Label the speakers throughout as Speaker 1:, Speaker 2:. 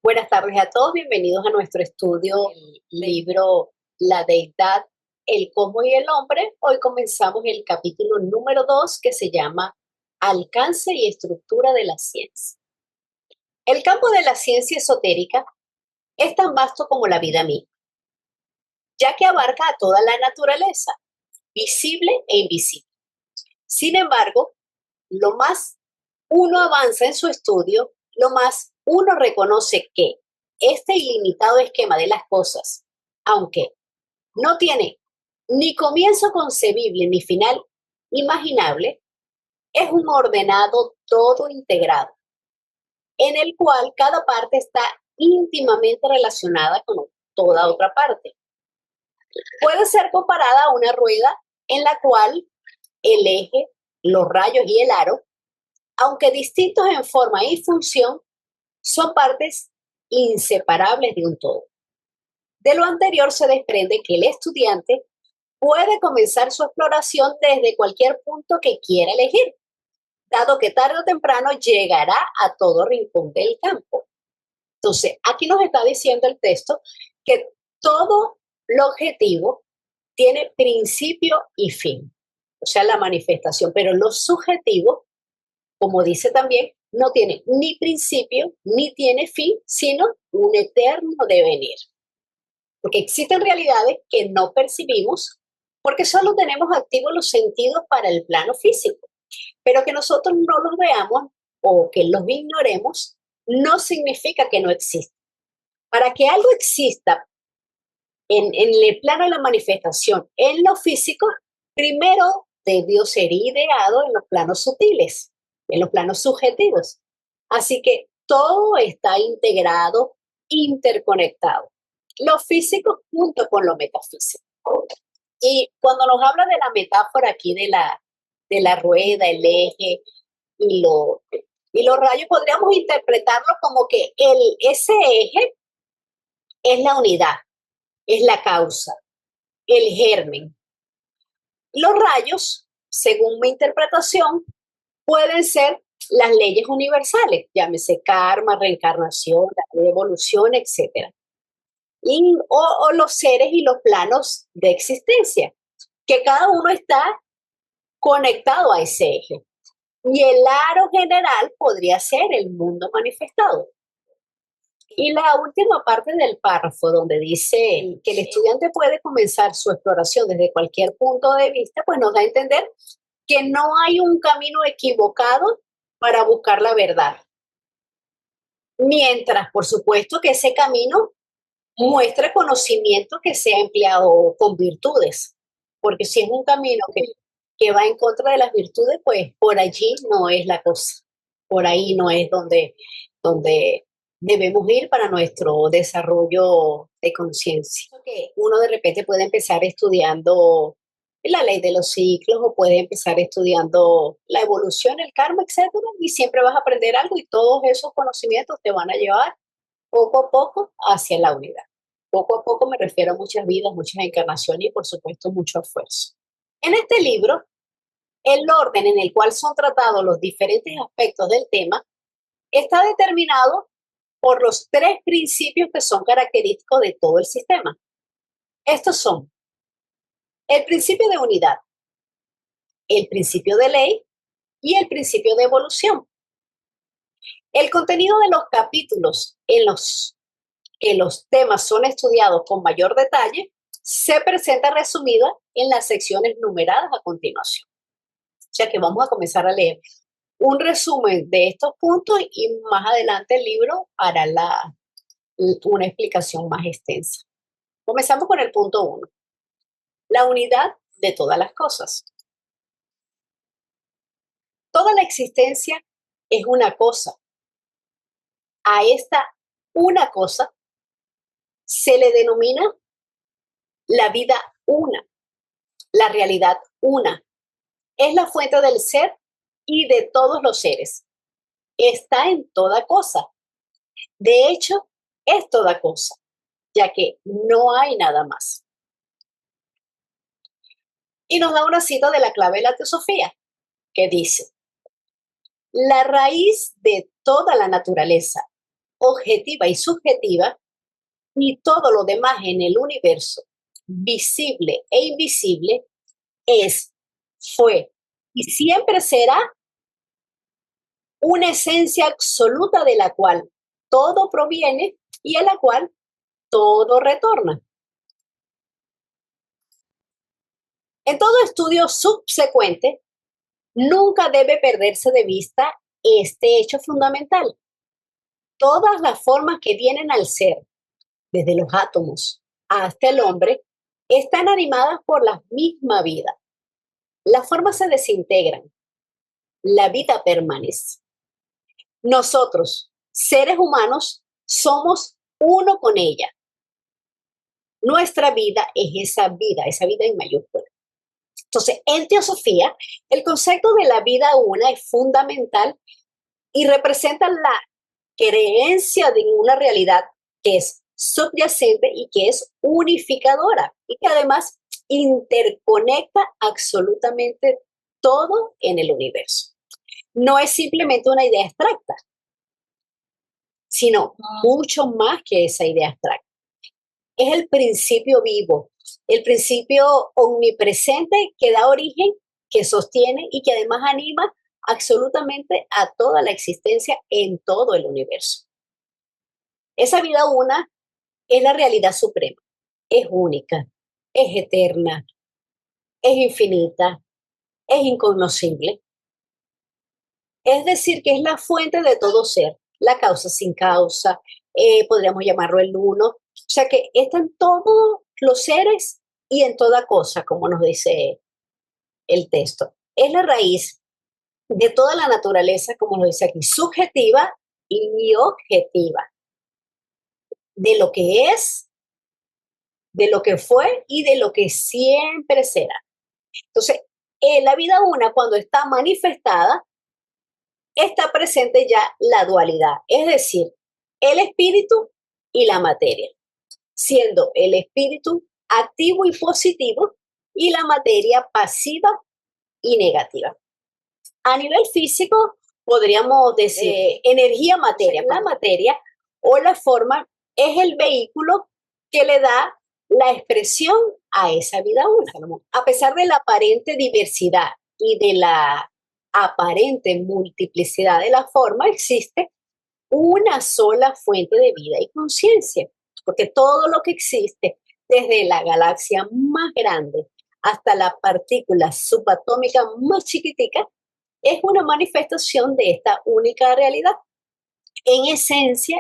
Speaker 1: Buenas tardes a todos, bienvenidos a nuestro estudio del libro La Deidad, el Cosmos y el Hombre. Hoy comenzamos el capítulo número 2 que se llama Alcance y estructura de la ciencia. El campo de la ciencia esotérica es tan vasto como la vida misma, ya que abarca a toda la naturaleza, visible e invisible. Sin embargo, lo más uno avanza en su estudio, lo más uno reconoce que este ilimitado esquema de las cosas, aunque no tiene ni comienzo concebible ni final imaginable, es un ordenado todo integrado, en el cual cada parte está íntimamente relacionada con toda otra parte. Puede ser comparada a una rueda en la cual el eje, los rayos y el aro, aunque distintos en forma y función, son partes inseparables de un todo. De lo anterior se desprende que el estudiante puede comenzar su exploración desde cualquier punto que quiera elegir, dado que tarde o temprano llegará a todo rincón del campo. Entonces, aquí nos está diciendo el texto que todo lo objetivo tiene principio y fin, o sea, la manifestación, pero lo subjetivo, como dice también, no tiene ni principio ni tiene fin, sino un eterno devenir. Porque existen realidades que no percibimos porque solo tenemos activos los sentidos para el plano físico, pero que nosotros no los veamos o que los ignoremos no significa que no exista. Para que algo exista en el plano de la manifestación, en lo físico, primero debió ser ideado en los planos sutiles, en los planos subjetivos. Así que todo está integrado, interconectado. Lo físico junto con lo metafísico. Y cuando nos habla de la metáfora aquí de la rueda, el eje y los rayos, podríamos interpretarlo como que ese eje es la unidad, es la causa, el germen. Los rayos, según mi interpretación, pueden ser las leyes universales, llámese karma, reencarnación, la evolución, etc. O los seres y los planos de existencia, que cada uno está conectado a ese eje. Y el aro general podría ser el mundo manifestado. Y la última parte del párrafo, donde dice que el estudiante puede comenzar su exploración desde cualquier punto de vista, pues nos da a entender que no hay un camino equivocado para buscar la verdad. Mientras, por supuesto, que ese camino muestre conocimiento que sea empleado con virtudes. Porque si es un camino que va en contra de las virtudes, pues por allí no es la cosa. Por ahí no es donde debemos ir para nuestro desarrollo de conciencia. Uno de repente puede empezar estudiando la ley de los ciclos o puede empezar estudiando la evolución, el karma, etcétera, y siempre vas a aprender algo y todos esos conocimientos te van a llevar poco a poco hacia la unidad. Poco a poco me refiero a muchas vidas, muchas encarnaciones y por supuesto mucho esfuerzo. En este libro, el orden en el cual son tratados los diferentes aspectos del tema está determinado por los tres principios que son característicos de todo el sistema. Estos son el principio de unidad, el principio de ley y el principio de evolución. El contenido de los capítulos en los que los temas son estudiados con mayor detalle se presenta resumida en las secciones numeradas a continuación. O sea que vamos a comenzar a leer un resumen de estos puntos y más adelante el libro hará una explicación más extensa. Comenzamos con el punto 1. La unidad de todas las cosas. Toda la existencia es una cosa. A esta una cosa se le denomina la vida una, la realidad una. Es la fuente del ser y de todos los seres. Está en toda cosa. De hecho, es toda cosa, ya que no hay nada más. Y nos da una cita de la clave de la teosofía, que dice: la raíz de toda la naturaleza objetiva y subjetiva, y todo lo demás en el universo, visible e invisible, es, fue y siempre será una esencia absoluta de la cual todo proviene y a la cual todo retorna. En todo estudio subsecuente, nunca debe perderse de vista este hecho fundamental. Todas las formas que vienen al ser, desde los átomos hasta el hombre, están animadas por la misma vida. Las formas se desintegran, la vida permanece. Nosotros, seres humanos, somos uno con ella. Nuestra vida es esa vida en mayúscula. Entonces, en teosofía, el concepto de la vida una es fundamental y representa la creencia de una realidad que es subyacente y que es unificadora y que además interconecta absolutamente todo en el universo. No es simplemente una idea abstracta, sino mucho más que esa idea abstracta. Es el principio vivo, el principio omnipresente que da origen, que sostiene y que además anima absolutamente a toda la existencia en todo el universo. Esa vida una es la realidad suprema, es única, es eterna, es infinita, es incognoscible. Es decir, que es la fuente de todo ser, la causa sin causa, podríamos llamarlo el uno. O sea que está en todos los seres y en toda cosa, como nos dice el texto. Es la raíz de toda la naturaleza, como nos dice aquí, subjetiva y objetiva, de lo que es, de lo que fue y de lo que siempre será. Entonces, la vida una, cuando está manifestada, está presente ya la dualidad, es decir, el espíritu y la materia, siendo el espíritu activo y positivo y la materia pasiva y negativa. A nivel físico, podríamos decir energía-materia. La materia o la forma es el vehículo que le da la expresión a esa vida una. A pesar de la aparente diversidad y de la aparente multiplicidad de la forma, existe una sola fuente de vida y conciencia, porque todo lo que existe, desde la galaxia más grande hasta la partícula subatómica más chiquitica, es una manifestación de esta única realidad. En esencia,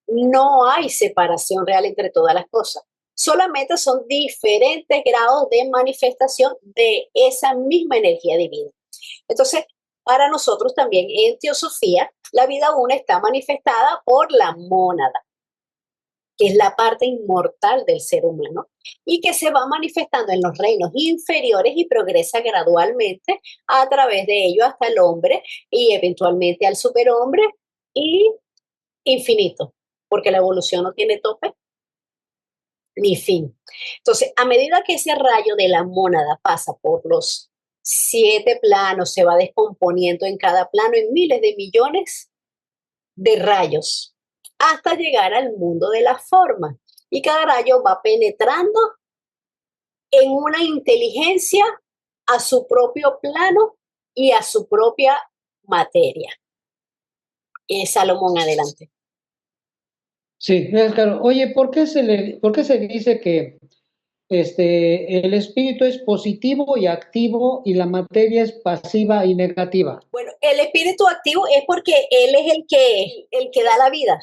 Speaker 1: no hay separación real entre todas las cosas. Solamente son diferentes grados de manifestación de esa misma energía divina. Entonces, para nosotros también en teosofía, la vida una está manifestada por la mónada, que es la parte inmortal del ser humano y que se va manifestando en los reinos inferiores y progresa gradualmente a través de ello hasta el hombre y eventualmente al superhombre y infinito, porque la evolución no tiene tope ni fin. Entonces, a medida que ese rayo de la mónada pasa por los 7 planos, se va descomponiendo en cada plano en miles de millones de rayos hasta llegar al mundo de la forma. Y cada rayo va penetrando en una inteligencia a su propio plano y a su propia materia. Salomón, adelante.
Speaker 2: Sí, claro. Oye, ¿por qué se dice que el espíritu es positivo y activo y la materia es pasiva y negativa?
Speaker 1: Bueno, el espíritu activo es porque él es el que da la vida.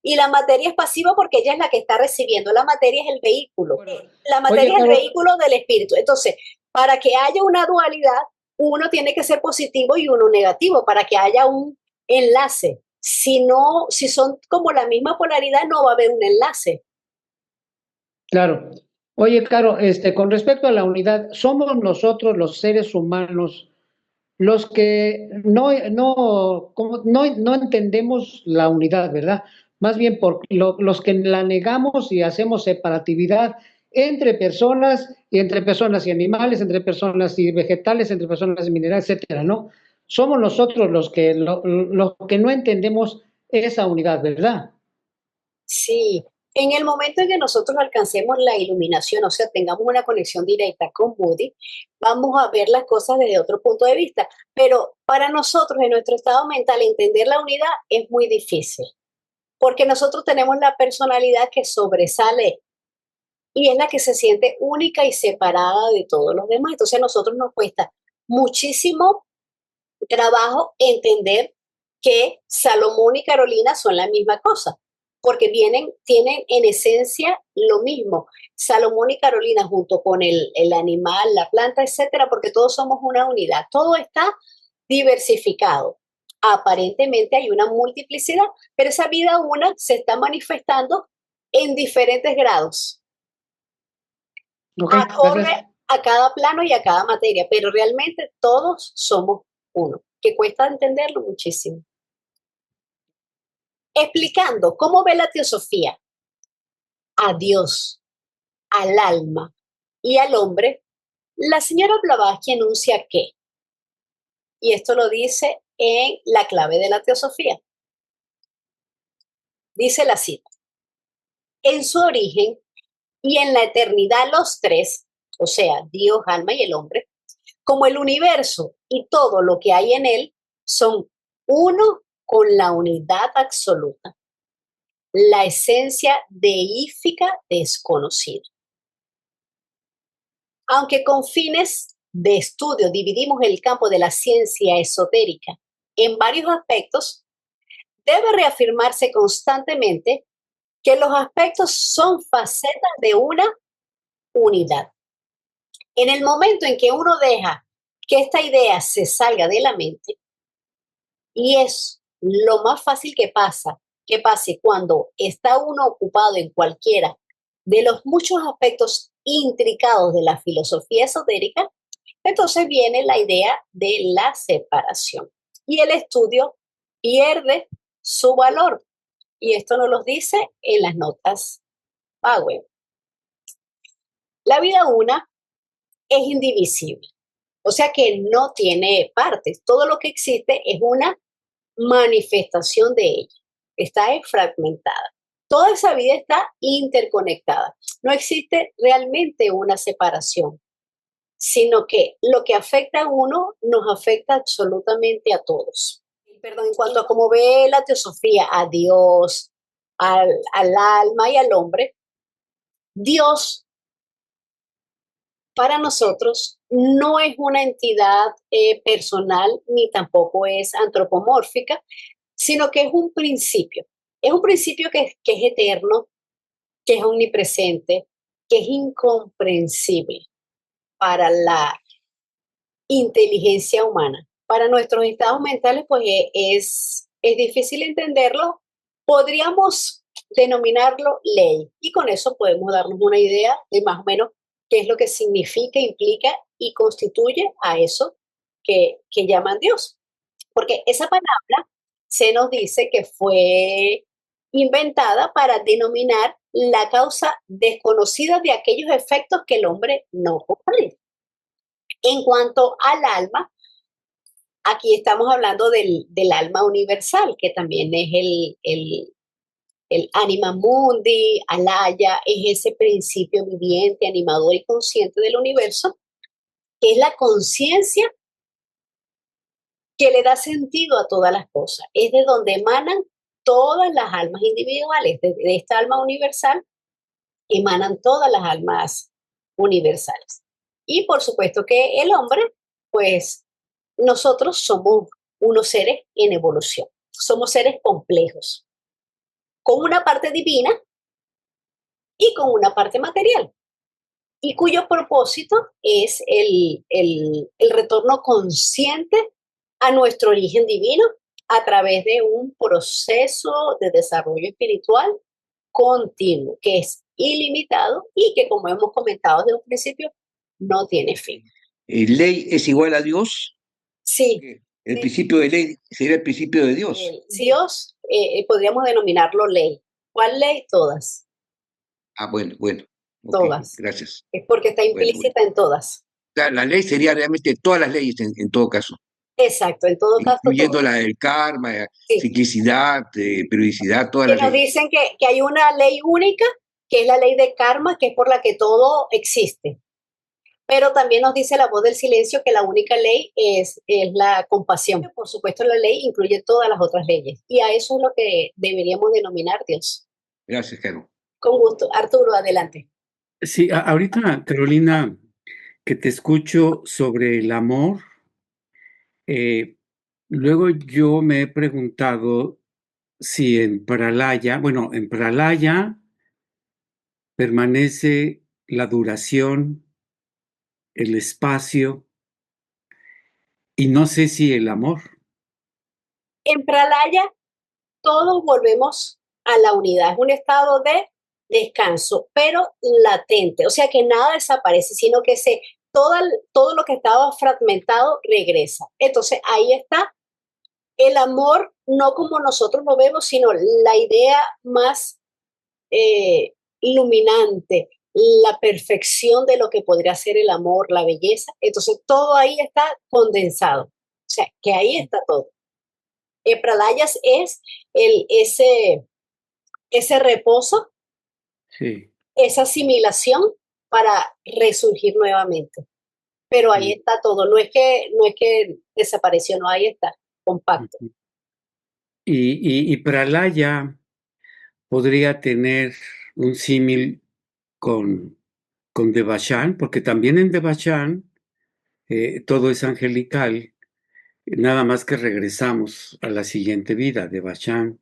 Speaker 1: Y la materia es pasiva porque ella es la que está recibiendo. La materia es el vehículo. Bueno, la materia es el vehículo del espíritu. Entonces, para que haya una dualidad, uno tiene que ser positivo y uno negativo, para que haya un enlace. Si son como la misma polaridad, no va a haber un enlace.
Speaker 2: Claro. Oye, Caro, con respecto a la unidad, somos nosotros los seres humanos los que no entendemos la unidad, ¿verdad? Más bien los que la negamos y hacemos separatividad entre personas y animales, entre personas y vegetales, entre personas y minerales, etcétera, ¿no? Somos nosotros los que no entendemos esa unidad, ¿verdad?
Speaker 1: Sí, en el momento en que nosotros alcancemos la iluminación, o sea, tengamos una conexión directa con Buddy, vamos a ver las cosas desde otro punto de vista. Pero para nosotros, en nuestro estado mental, entender la unidad es muy difícil, porque nosotros tenemos la personalidad que sobresale y es la que se siente única y separada de todos los demás. Entonces a nosotros nos cuesta muchísimo trabajo entender que Salomón y Carolina son la misma cosa, porque tienen en esencia lo mismo. Salomón y Carolina junto con el animal, la planta, etcétera, porque todos somos una unidad. Todo está diversificado. Aparentemente hay una multiplicidad, pero esa vida una se está manifestando en diferentes grados,
Speaker 2: Ok,
Speaker 1: acorde
Speaker 2: gracias.
Speaker 1: a cada plano y a cada materia, pero realmente todos somos uno, que cuesta entenderlo muchísimo. Explicando cómo ve la teosofía a Dios, al alma y al hombre, la señora Blavatsky anuncia que, y esto lo dice en la clave de la teosofía, dice la cita, en su origen y en la eternidad los tres, o sea, Dios, alma y el hombre, como el universo y todo lo que hay en él, son uno con la unidad absoluta, la esencia deífica desconocida. Aunque con fines de estudio dividimos el campo de la ciencia esotérica en varios aspectos, debe reafirmarse constantemente que los aspectos son facetas de una unidad. En el momento en que uno deja que esta idea se salga de la mente, y es lo más fácil que pase cuando está uno ocupado en cualquiera de los muchos aspectos intricados de la filosofía esotérica, entonces viene la idea de la separación. Y el estudio pierde su valor. Y esto nos lo dice en las notas Powell. La vida una es indivisible, o sea que no tiene partes. Todo lo que existe es una manifestación de ella. Está fragmentada. Toda esa vida está interconectada. No existe realmente una separación, sino que lo que afecta a uno nos afecta absolutamente a todos. Perdón, en cuanto a cómo ve la teosofía a Dios, al alma y al hombre, Dios para nosotros no es una entidad personal ni tampoco es antropomórfica, sino que es un principio. Es un principio que es eterno, que es omnipresente, que es incomprensible para la inteligencia humana. Para nuestros estados mentales, pues es difícil entenderlo. Podríamos denominarlo ley y con eso podemos darnos una idea de más o menos qué es lo que significa, implica y constituye a eso que llaman Dios. Porque esa palabra se nos dice que fue inventada para denominar la causa desconocida de aquellos efectos que el hombre no comprende. En cuanto al alma, aquí estamos hablando del alma universal, que también es el anima mundi, alaya, es ese principio viviente, animador y consciente del universo, que es la conciencia que le da sentido a todas las cosas. Es de donde emanan todas las almas individuales, de esta alma universal emanan todas las almas universales. Y por supuesto que el hombre, pues nosotros somos unos seres en evolución, somos seres complejos, con una parte divina y con una parte material, y cuyo propósito es el retorno consciente a nuestro origen divino a través de un proceso de desarrollo espiritual continuo, que es ilimitado y que, como hemos comentado desde un principio, no tiene fin.
Speaker 3: ¿Ley es igual a Dios?
Speaker 1: Sí.
Speaker 3: El principio de ley sería el principio de Dios.
Speaker 1: Dios podríamos denominarlo ley. ¿Cuál ley? Todas.
Speaker 3: Ah, bueno. Okay,
Speaker 1: todas.
Speaker 3: Gracias.
Speaker 1: Es porque está implícita en todas.
Speaker 3: La ley sería realmente todas las leyes en todo caso.
Speaker 1: Exacto, en todo caso,
Speaker 3: incluyendo
Speaker 1: todo.
Speaker 3: la del karma,
Speaker 1: Sí.
Speaker 3: ciclicidad, periodicidad, todas
Speaker 1: Que
Speaker 3: las
Speaker 1: nos
Speaker 3: leyes.
Speaker 1: dicen que hay una ley única, que es la ley de karma, que es por la que todo existe. Pero también nos dice la voz del silencio que la única ley es la compasión. Por supuesto, la ley incluye todas las otras leyes. Y a eso es lo que deberíamos denominar Dios.
Speaker 3: Gracias, Caro.
Speaker 1: Con gusto. Arturo, adelante.
Speaker 4: Sí, ahorita, Carolina, que te escucho sobre el amor, luego yo me he preguntado si en Pralaya permanece la duración, el espacio, y no sé si el amor.
Speaker 1: En Pralaya, todos volvemos a la unidad. Es un estado de descanso, pero latente. O sea que nada desaparece, sino que todo lo que estaba fragmentado regresa. Entonces ahí está el amor, no como nosotros lo vemos, sino la idea más iluminante, la perfección de lo que podría ser el amor, la belleza. Entonces todo ahí está condensado. O sea, que ahí está todo. Pralayas es ese reposo,
Speaker 4: Sí.
Speaker 1: esa asimilación para resurgir nuevamente. Pero ahí está todo, no es que desapareció, no, ahí está, compacto.
Speaker 4: Y Pralaya podría tener un símil con Devachan, porque también en Devachan todo es angelical, nada más que regresamos a la siguiente vida de Bachán.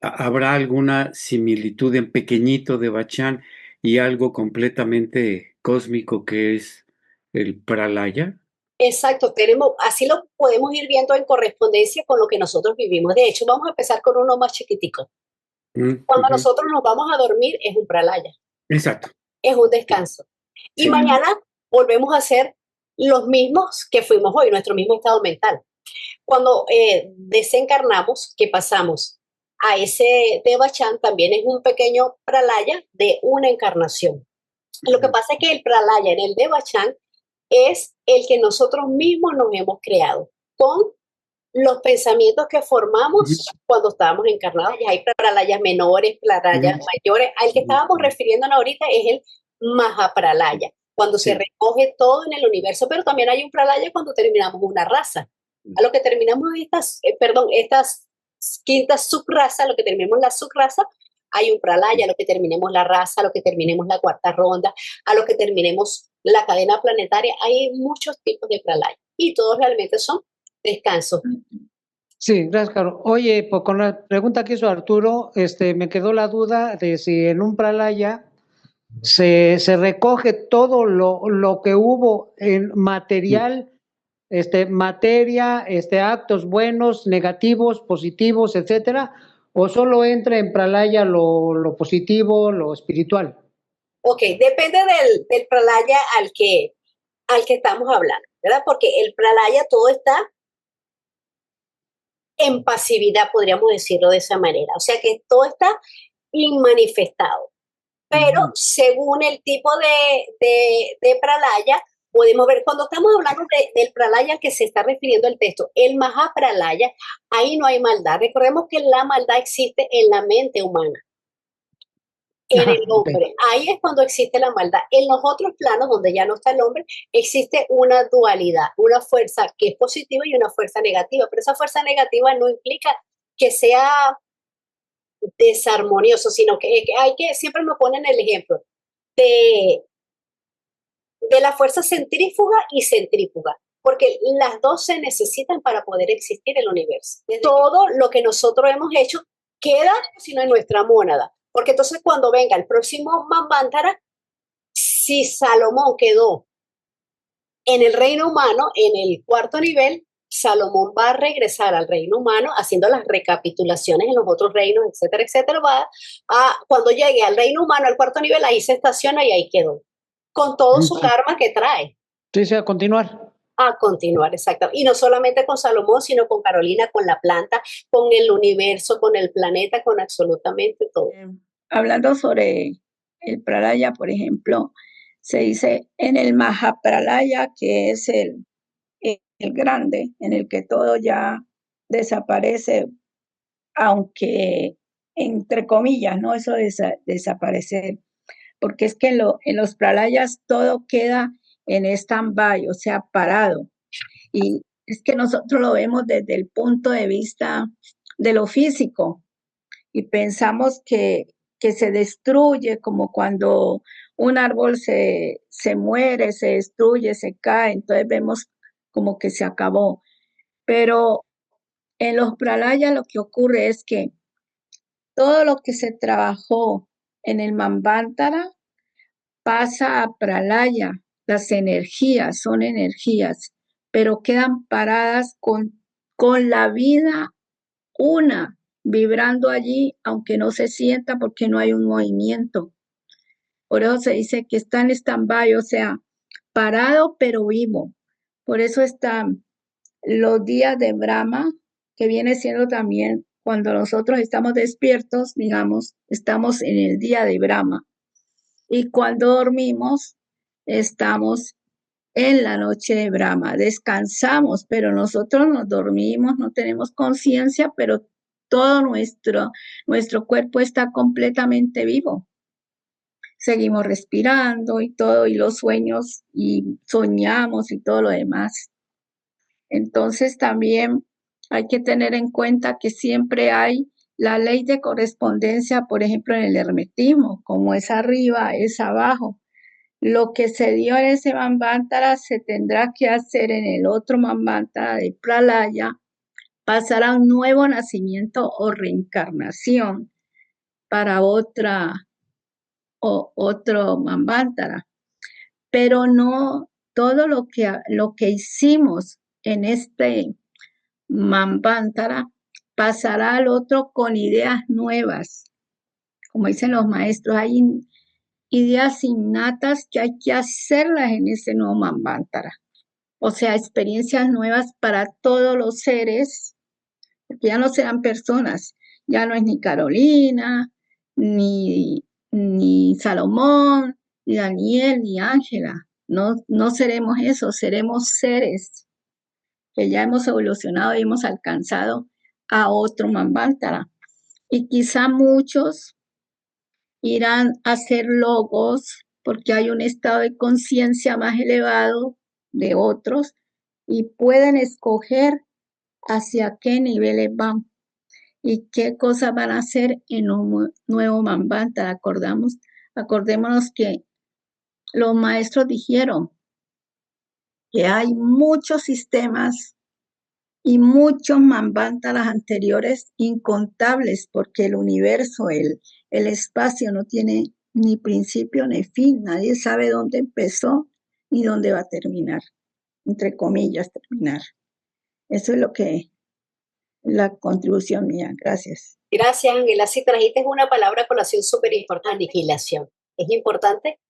Speaker 4: ¿Habrá alguna similitud en pequeñito de Bachán y algo completamente cósmico que es el Pralaya?
Speaker 1: Exacto, así lo podemos ir viendo en correspondencia con lo que nosotros vivimos. De hecho, vamos a empezar con uno más chiquitico. Cuando nosotros nos vamos a dormir es un pralaya.
Speaker 4: Exacto.
Speaker 1: Es un descanso. Y
Speaker 4: Sí.
Speaker 1: mañana volvemos a ser los mismos que fuimos hoy, nuestro mismo estado mental. Cuando desencarnamos, que pasamos a ese Devachan, también es un pequeño pralaya de una encarnación. Lo que pasa es que el pralaya en el Devachan es el que nosotros mismos nos hemos creado con los pensamientos que formamos cuando estábamos encarnados. Hay pralayas menores, pralayas mayores. Al que estábamos refiriéndonos ahorita es el Mahapralaya, cuando se recoge todo en el universo, pero también hay un pralaya cuando terminamos una raza. A lo que terminamos estas quintas subrazas, a lo que terminemos la subraza, hay un pralaya, a lo que terminemos la raza, a lo que terminemos la cuarta ronda, a lo que terminemos la cadena planetaria, hay muchos tipos de pralaya y todos realmente son descansos.
Speaker 2: Sí, gracias, Caro. Oye, pues con la pregunta que hizo Arturo, me quedó la duda de si en un pralaya se recoge todo lo que hubo en material, materia, actos buenos, negativos, positivos, etcétera, o solo entra en pralaya lo positivo, lo espiritual.
Speaker 1: Ok, depende del pralaya al que estamos hablando, ¿verdad? Porque el pralaya todo está en pasividad, podríamos decirlo de esa manera. O sea que todo está inmanifestado. Pero según el tipo de pralaya, podemos ver, cuando estamos hablando del pralaya al que se está refiriendo el texto, el Mahapralaya, ahí no hay maldad. Recordemos que la maldad existe en la mente humana, en el hombre. Ahí es cuando existe la maldad. En los otros planos, donde ya no está el hombre, existe una dualidad, una fuerza que es positiva y una fuerza negativa. Pero esa fuerza negativa no implica que sea desarmonioso, sino que siempre me ponen el ejemplo de la fuerza centrífuga y centrífuga, porque las dos se necesitan para poder existir el universo. Todo lo que nosotros hemos hecho queda sino en nuestra mónada, porque entonces cuando venga el próximo Manvantara, si Salomón quedó en el reino humano, en el cuarto nivel, Salomón va a regresar al reino humano haciendo las recapitulaciones en los otros reinos, etcétera, etcétera. Cuando llegue al reino humano, al cuarto nivel, ahí se estaciona y ahí quedó, con todo su karma que trae.
Speaker 2: Sí, a continuar.
Speaker 1: A continuar, exacto. Y no solamente con Salomón, sino con Carolina, con la planta, con el universo, con el planeta, con absolutamente todo.
Speaker 5: Hablando sobre el pralaya, por ejemplo, se dice en el Mahapralaya, que es el el grande, en el que todo ya desaparece, aunque entre comillas, ¿no? Eso de desaparecer, porque es que en los pralayas todo queda en stand-by, o sea, parado. Y es que nosotros lo vemos desde el punto de vista de lo físico y pensamos que se destruye, como cuando un árbol se muere, se destruye, se cae, entonces vemos como que se acabó. Pero en los pralayas lo que ocurre es que todo lo que se trabajó en el Manvantara pasa a pralaya. Las energías son energías, pero quedan paradas con la vida una, vibrando allí, aunque no se sienta porque no hay un movimiento. Por eso se dice que está en stand-by, o sea, parado pero vivo. Por eso están los días de Brahma, que viene siendo también cuando nosotros estamos despiertos, digamos, estamos en el día de Brahma. Y cuando dormimos, estamos en la noche de Brahma. Descansamos, pero nosotros nos dormimos, no tenemos conciencia, pero todo nuestro cuerpo está completamente vivo. Seguimos respirando y todo, y los sueños, y soñamos y todo lo demás. Entonces también hay que tener en cuenta que siempre hay la ley de correspondencia, por ejemplo, en el hermetismo, como es arriba, es abajo. Lo que se dio en ese Manvantara se tendrá que hacer en el otro Manvantara de Pralaya, pasar a un nuevo nacimiento o reencarnación para otro Manvantara. Pero no todo lo que hicimos en este Manvantara pasará al otro con ideas nuevas. Como dicen los maestros, hay ideas innatas que hay que hacerlas en ese nuevo Manvantara. O sea, experiencias nuevas para todos los seres, porque ya no serán personas, ya no es ni Carolina, ni Salomón, ni Daniel, ni Ángela. No seremos eso, seremos seres que ya hemos evolucionado y hemos alcanzado a otro Manvantara. Y quizá muchos irán a hacer logos porque hay un estado de conciencia más elevado de otros y pueden escoger hacia qué niveles van y qué cosas van a hacer en un nuevo Manvantara. Acordémonos que los maestros dijeron que hay muchos sistemas y muchos Manvantaras anteriores incontables, porque el universo, el espacio no tiene ni principio ni fin. Nadie sabe dónde empezó ni dónde va a terminar, entre comillas, terminar. Eso es la contribución mía. Gracias.
Speaker 1: Gracias, Ángela. Si trajiste una palabra a colación súper importante, aniquilación. Es importante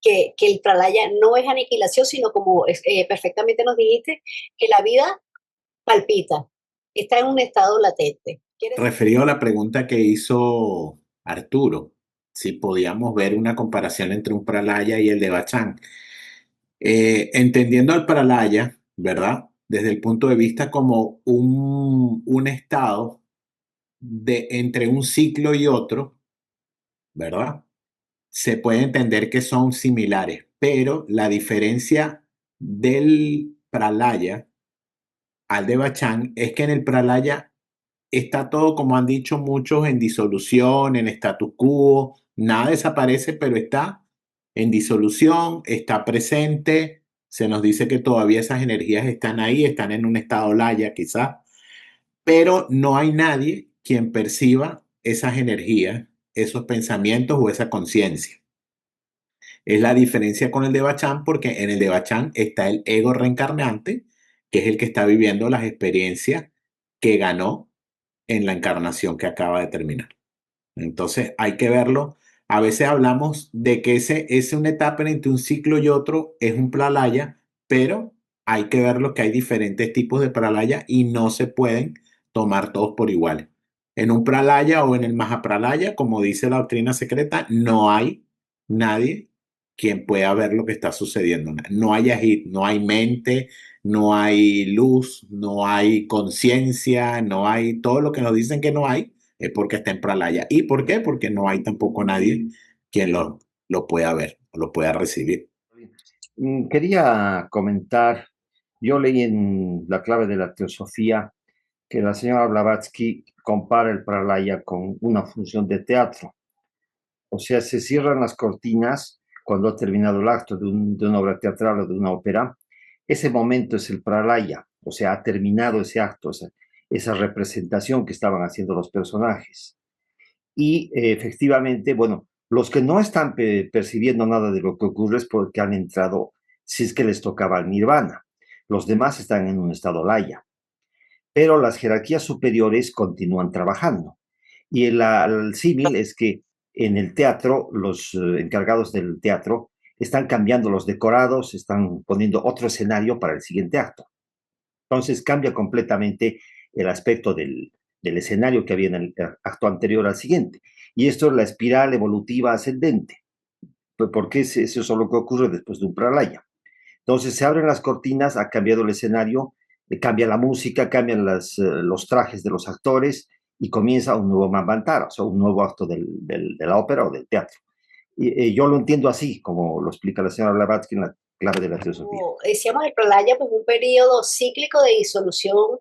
Speaker 1: que el pralaya no es aniquilación, sino como perfectamente nos dijiste, que la vida palpita, está en un estado latente.
Speaker 6: Referido a la pregunta que hizo Arturo, si podíamos ver una comparación entre un pralaya y el de Bachán. Entendiendo al pralaya, ¿verdad? Desde el punto de vista como un estado entre un ciclo y otro, ¿verdad? Se puede entender que son similares, pero la diferencia del pralaya al de Bachán es que en el pralaya está todo, como han dicho muchos, en disolución, en status quo, nada desaparece, pero está en disolución, está presente, se nos dice que todavía esas energías están ahí, están en un estado laya quizás, pero no hay nadie quien perciba esas energías, esos pensamientos o esa conciencia. Es la diferencia con el de Bachán, porque en el de Bachán está el ego reencarnante, que es el que está viviendo las experiencias que ganó en la encarnación que acaba de terminar. Entonces hay que verlo. A veces hablamos de que ese es una etapa entre un ciclo y otro, es un pralaya, pero hay que verlo que hay diferentes tipos de pralaya y no se pueden tomar todos por igual. En un pralaya o en el mahapralaya, como dice la doctrina secreta, no hay nadie quien pueda ver lo que está sucediendo. No hay ajit, no hay mente, no hay luz, no hay conciencia, no hay todo lo que nos dicen que no hay, es porque está en Pralaya. ¿Y por qué? Porque no hay tampoco nadie quien lo pueda ver o lo pueda recibir.
Speaker 7: Quería comentar, yo leí en La clave de la teosofía que la señora Blavatsky compara el Pralaya con una función de teatro. O sea, se cierran las cortinas cuando ha terminado el acto de una obra teatral o de una ópera. Ese momento es el Pralaya, o sea, ha terminado ese acto, esa representación que estaban haciendo los personajes. Y efectivamente, bueno, los que no están percibiendo nada de lo que ocurre es porque han entrado, si es que les tocaba el nirvana. Los demás están en un estado laya. Pero las jerarquías superiores continúan trabajando. Y el símil es que en el teatro, los encargados del teatro están cambiando los decorados, están poniendo otro escenario para el siguiente acto. Entonces cambia completamente el aspecto del escenario que había en el acto anterior al siguiente. Y esto es la espiral evolutiva ascendente, porque eso es lo que ocurre después de un pralaya. Entonces se abren las cortinas, ha cambiado el escenario, cambia la música, cambian los trajes de los actores y comienza un nuevo Manvantara, o sea, un nuevo acto de la ópera o del teatro. Y yo lo entiendo así, como lo explica la señora Blavatsky en La clave de la teosofía.
Speaker 1: Como decíamos, el pralaya, pues un periodo cíclico de disolución,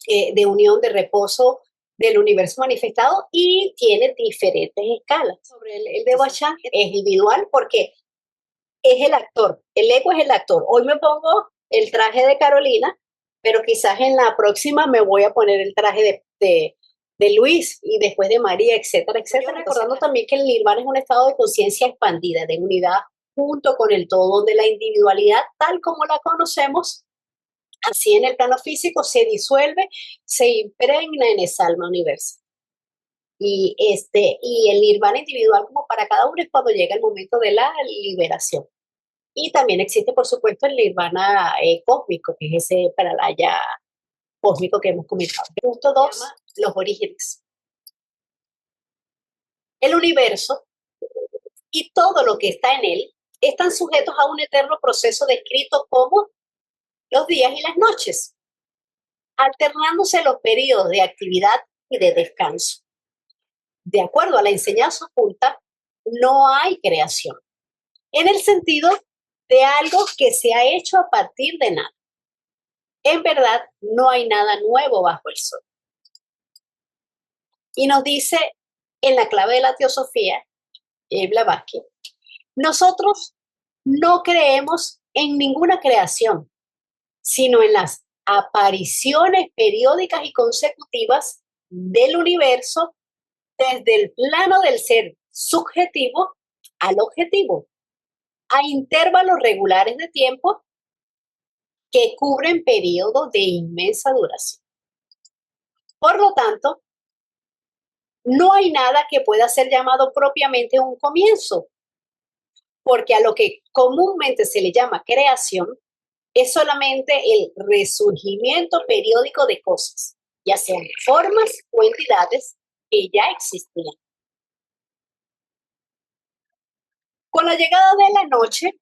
Speaker 1: de unión, de reposo del universo manifestado, y tiene diferentes escalas. Sobre el de Bachán es individual porque es el actor, el ego es el actor. Hoy me pongo el traje de Carolina, pero quizás en la próxima me voy a poner el traje de Luis y después de María, etcétera, etcétera. Recordando también que el nirvana es un estado de conciencia expandida, de unidad junto con el todo, donde la individualidad tal como la conocemos, así en el plano físico, se disuelve, se impregna en esa alma universal. Y el nirvana individual como para cada uno es cuando llega el momento de la liberación. Y también existe, por supuesto, el nirvana cósmico, que es ese pralaya cósmico que hemos comentado. Punto 2, los orígenes. El universo y todo lo que está en él están sujetos a un eterno proceso descrito como los días y las noches, alternándose los periodos de actividad y de descanso. De acuerdo a la enseñanza oculta, no hay creación, en el sentido de algo que se ha hecho a partir de nada. En verdad, no hay nada nuevo bajo el sol. Y nos dice en La clave de la teosofía, Blavatsky, nosotros no creemos en ninguna creación, sino en las apariciones periódicas y consecutivas del universo desde el plano del ser subjetivo al objetivo, a intervalos regulares de tiempo que cubren periodos de inmensa duración. Por lo tanto, no hay nada que pueda ser llamado propiamente un comienzo, porque a lo que comúnmente se le llama creación es solamente el resurgimiento periódico de cosas, ya sean formas o entidades que ya existían. Con la llegada de la noche,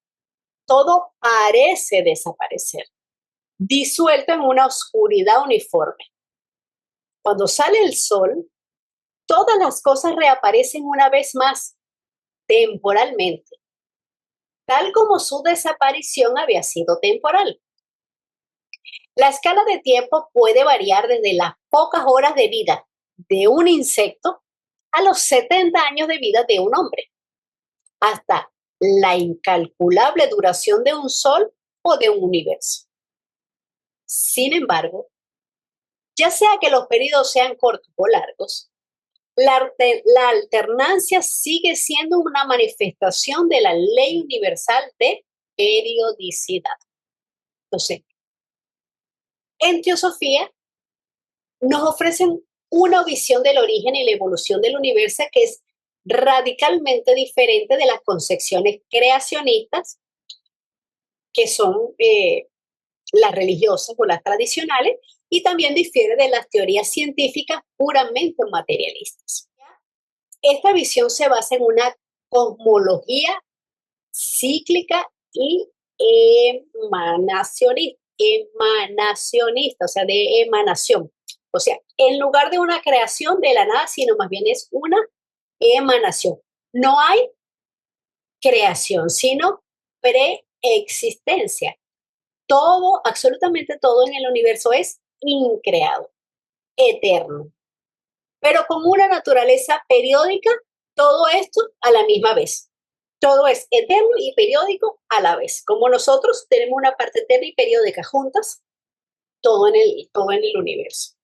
Speaker 1: todo parece desaparecer, disuelto en una oscuridad uniforme. Cuando sale el sol, todas las cosas reaparecen una vez más, temporalmente, tal como su desaparición había sido temporal. La escala de tiempo puede variar desde las pocas horas de vida de un insecto a los 70 años de vida de un hombre, hasta la incalculable duración de un sol o de un universo. Sin embargo, ya sea que los periodos sean cortos o largos, la alternancia sigue siendo una manifestación de la ley universal de periodicidad. Entonces, en teosofía nos ofrecen una visión del origen y la evolución del universo que es radicalmente diferente de las concepciones creacionistas, que son las religiosas o las tradicionales, y también difiere de las teorías científicas puramente materialistas. Esta visión se basa en una cosmología cíclica y emanacionista. emanacionista, o sea, de emanación. O sea, en lugar de una creación de la nada, sino más bien es una emanación. No hay creación, sino preexistencia. Todo, absolutamente todo en el universo es increado, eterno, pero con una naturaleza periódica, todo esto a la misma vez. Todo es eterno y periódico a la vez. Como nosotros tenemos una parte eterna y periódica juntas, todo en el universo.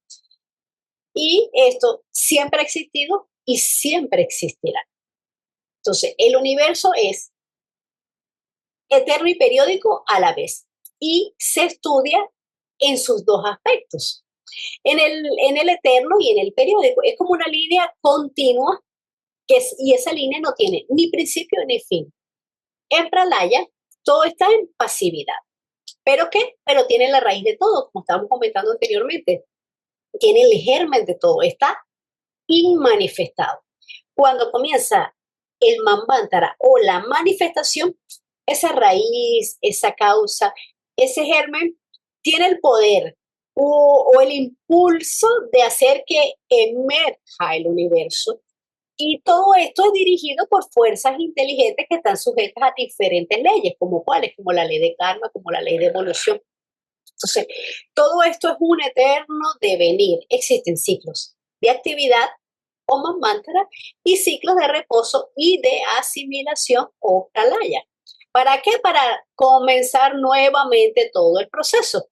Speaker 1: Y esto siempre ha existido y siempre existirá. Entonces, el universo es eterno y periódico a la vez y se estudia en sus dos aspectos. En el eterno y en el periódico. Es como una línea continua y esa línea no tiene ni principio ni fin. En Pralaya todo está en pasividad. ¿Pero qué? Pero tiene la raíz de todo, como estábamos comentando anteriormente. Tiene el germen de todo, está inmanifestado. Cuando comienza el Manvantara o la manifestación, esa raíz, esa causa, ese germen tiene el poder o el impulso de hacer que emerja el universo. Y todo esto es dirigido por fuerzas inteligentes que están sujetas a diferentes leyes, como cuáles, como la ley de karma, como la ley de evolución. Entonces, todo esto es un eterno devenir. Existen ciclos de actividad o manvantara y ciclos de reposo y de asimilación o pralaya. ¿Para qué? Para comenzar nuevamente todo el proceso.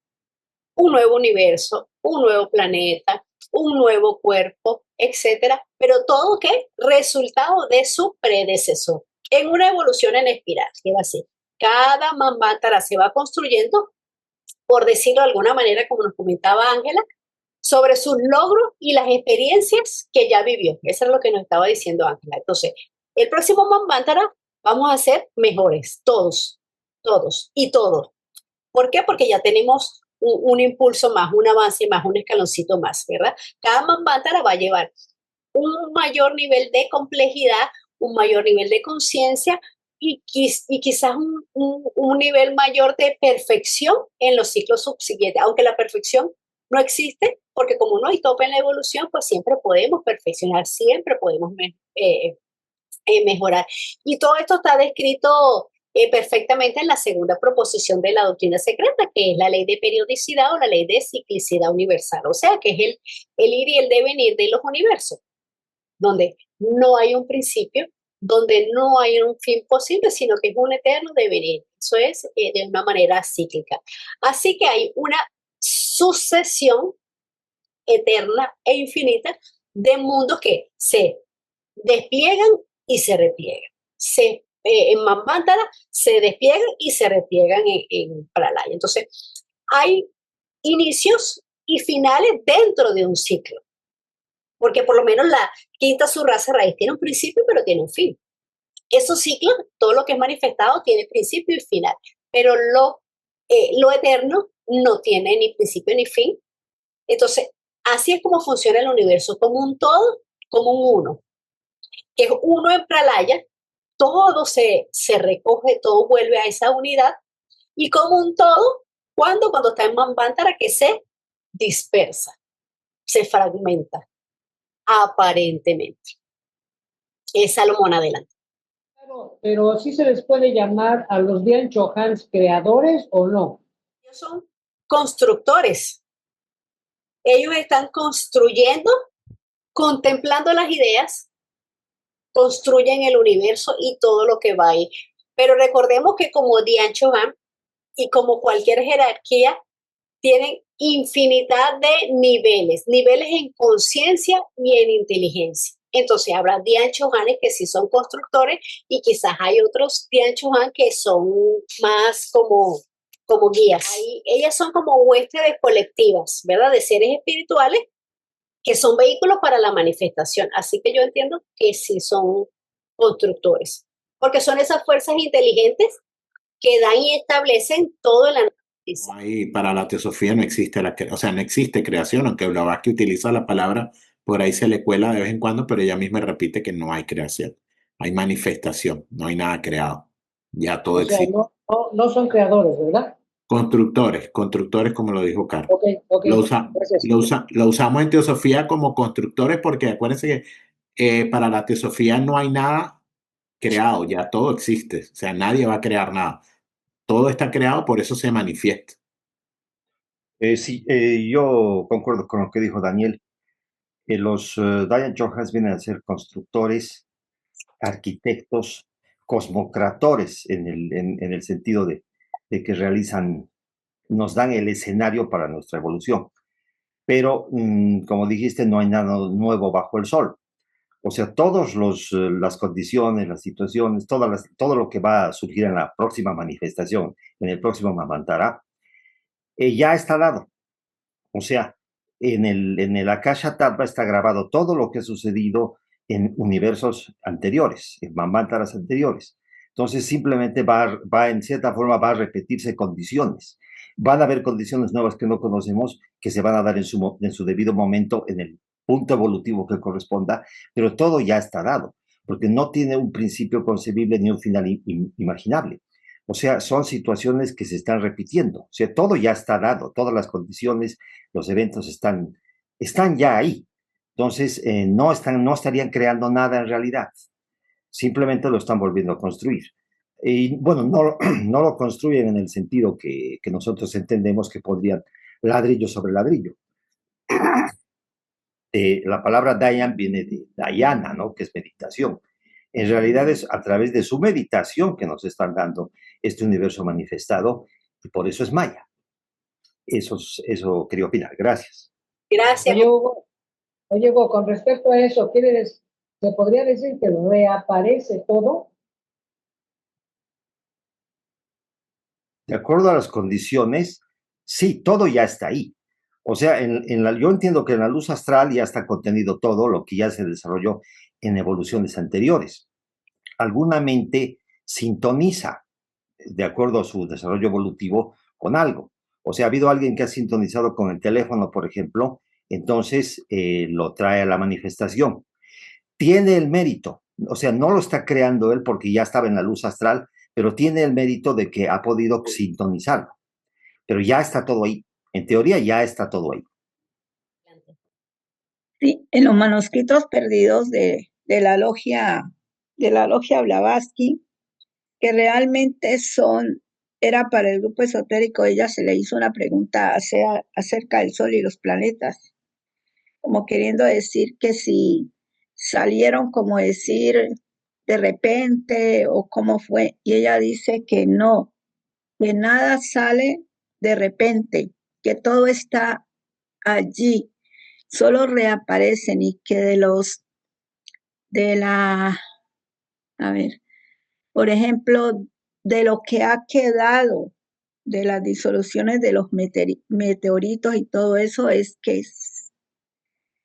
Speaker 1: Un nuevo universo, un nuevo planeta, un nuevo cuerpo, etcétera. Pero todo ¿qué? Resultado de su predecesor. En una evolución en espiral, que va así. Cada manvantara se va construyendo, por decirlo de alguna manera, como nos comentaba Ángela, sobre sus logros y las experiencias que ya vivió. Eso es lo que nos estaba diciendo Ángela. Entonces, el próximo manvantara vamos a ser mejores, todos y todos. ¿Por qué? Porque ya tenemos un impulso más, un avance más, un escaloncito más, ¿verdad? Cada manvantara va a llevar un mayor nivel de complejidad, un mayor nivel de conciencia y quizás un nivel mayor de perfección en los ciclos subsiguientes, aunque la perfección no existe, porque como no hay tope en la evolución, pues siempre podemos perfeccionar, siempre podemos mejorar. Y todo esto está descrito perfectamente en la segunda proposición de la doctrina secreta, que es la ley de periodicidad o la ley de ciclicidad universal, o sea, que es el ir y el devenir de los universos, donde no hay un principio, donde no hay un fin posible, sino que es un eterno devenir. Eso es de una manera cíclica. Así que hay una sucesión eterna e infinita de mundos que se despliegan y se repliegan. En Manvantara se despliegan y se repliegan en Pralaya. Entonces, hay inicios y finales dentro de un ciclo. Porque por lo menos la quinta subraza raíz tiene un principio, pero tiene un fin. Esos ciclos, todo lo que es manifestado, tiene principio y final. Pero lo eterno no tiene ni principio ni fin. Entonces, así es como funciona el universo, como un todo, como un uno. Que es uno en Pralaya, todo se recoge, todo vuelve a esa unidad. Y como un todo, cuando está en Manvantara, que se dispersa, se fragmenta. Aparentemente. Es Salomón, adelante.
Speaker 2: Pero sí se les puede llamar a los Dian Chohans creadores o no.
Speaker 1: Ellos son constructores. Ellos están construyendo, contemplando las ideas, construyen el universo y todo lo que va ahí. Pero recordemos que como Dian Chohan y como cualquier jerarquía, tienen infinidad de niveles en conciencia y en inteligencia. Entonces habrá Dian Chohanes que sí son constructores y quizás hay otros Dian Chohan que son más como guías. Ahí, ellas son como huéspedes colectivas, ¿verdad? De seres espirituales que son vehículos para la manifestación. Así que yo entiendo que sí son constructores, porque son esas fuerzas inteligentes que dan y establecen todo el análisis.
Speaker 6: Ahí para la teosofía no existe no existe creación, aunque Blavatsky utiliza la palabra, por ahí se le cuela de vez en cuando, pero ella misma repite que no hay creación, hay manifestación, no hay nada creado, ya todo
Speaker 2: O sea,
Speaker 6: existe.
Speaker 2: no son creadores, ¿verdad?
Speaker 6: Constructores como lo dijo Carlos.
Speaker 2: Ok, gracias.
Speaker 6: Lo usamos en teosofía como constructores porque acuérdense que para la teosofía no hay nada creado, ya todo existe, o sea, nadie va a crear nada. Todo está creado, por eso se manifiesta.
Speaker 7: Sí, yo concuerdo con lo que dijo Daniel. Los Diane Johans vienen a ser constructores, arquitectos, cosmocratores en el sentido de que nos dan el escenario para nuestra evolución. Pero, como dijiste, no hay nada nuevo bajo el sol. O sea, todas las condiciones, las situaciones, todo lo que va a surgir en la próxima manifestación, en el próximo Mamantara, ya está dado. O sea, en el Akasha Tatra está grabado todo lo que ha sucedido en universos anteriores, en Mamantaras anteriores. Entonces, simplemente en cierta forma, va a repetirse condiciones. Van a haber condiciones nuevas que no conocemos, que se van a dar en su debido momento, en el punto evolutivo que corresponda, pero todo ya está dado, porque no tiene un principio concebible ni un final imaginable. O sea, son situaciones que se están repitiendo. O sea, todo ya está dado, todas las condiciones, los eventos están ya ahí. Entonces, no estarían creando nada en realidad. Simplemente lo están volviendo a construir. Y bueno, no lo construyen en el sentido que nosotros entendemos que podrían ladrillo sobre ladrillo. La palabra Dayan viene de Dayana, ¿no? Que es meditación. En realidad es a través de su meditación que nos están dando este universo manifestado y por eso es Maya. Eso quería opinar. Gracias.
Speaker 1: Gracias.
Speaker 2: Oye, Hugo, con respecto a eso, ¿se podría decir que reaparece todo?
Speaker 7: De acuerdo a las condiciones, sí, todo ya está ahí. O sea, yo entiendo que en la luz astral ya está contenido todo lo que ya se desarrolló en evoluciones anteriores. Alguna mente sintoniza, de acuerdo a su desarrollo evolutivo, con algo. O sea, ha habido alguien que ha sintonizado con el teléfono, por ejemplo, entonces lo trae a la manifestación. Tiene el mérito, o sea, no lo está creando él porque ya estaba en la luz astral, pero tiene el mérito de que ha podido sintonizarlo. Pero ya está todo ahí. En teoría ya está todo ahí.
Speaker 5: Sí, en los manuscritos perdidos de la logia Blavatsky, que realmente era para el grupo esotérico, ella se le hizo una pregunta acerca del Sol y los planetas, como queriendo decir que si salieron, como decir, de repente o cómo fue, y ella dice que no, que nada sale de repente, que todo está allí, solo reaparecen y que por ejemplo, de lo que ha quedado de las disoluciones de los meteoritos y todo eso es que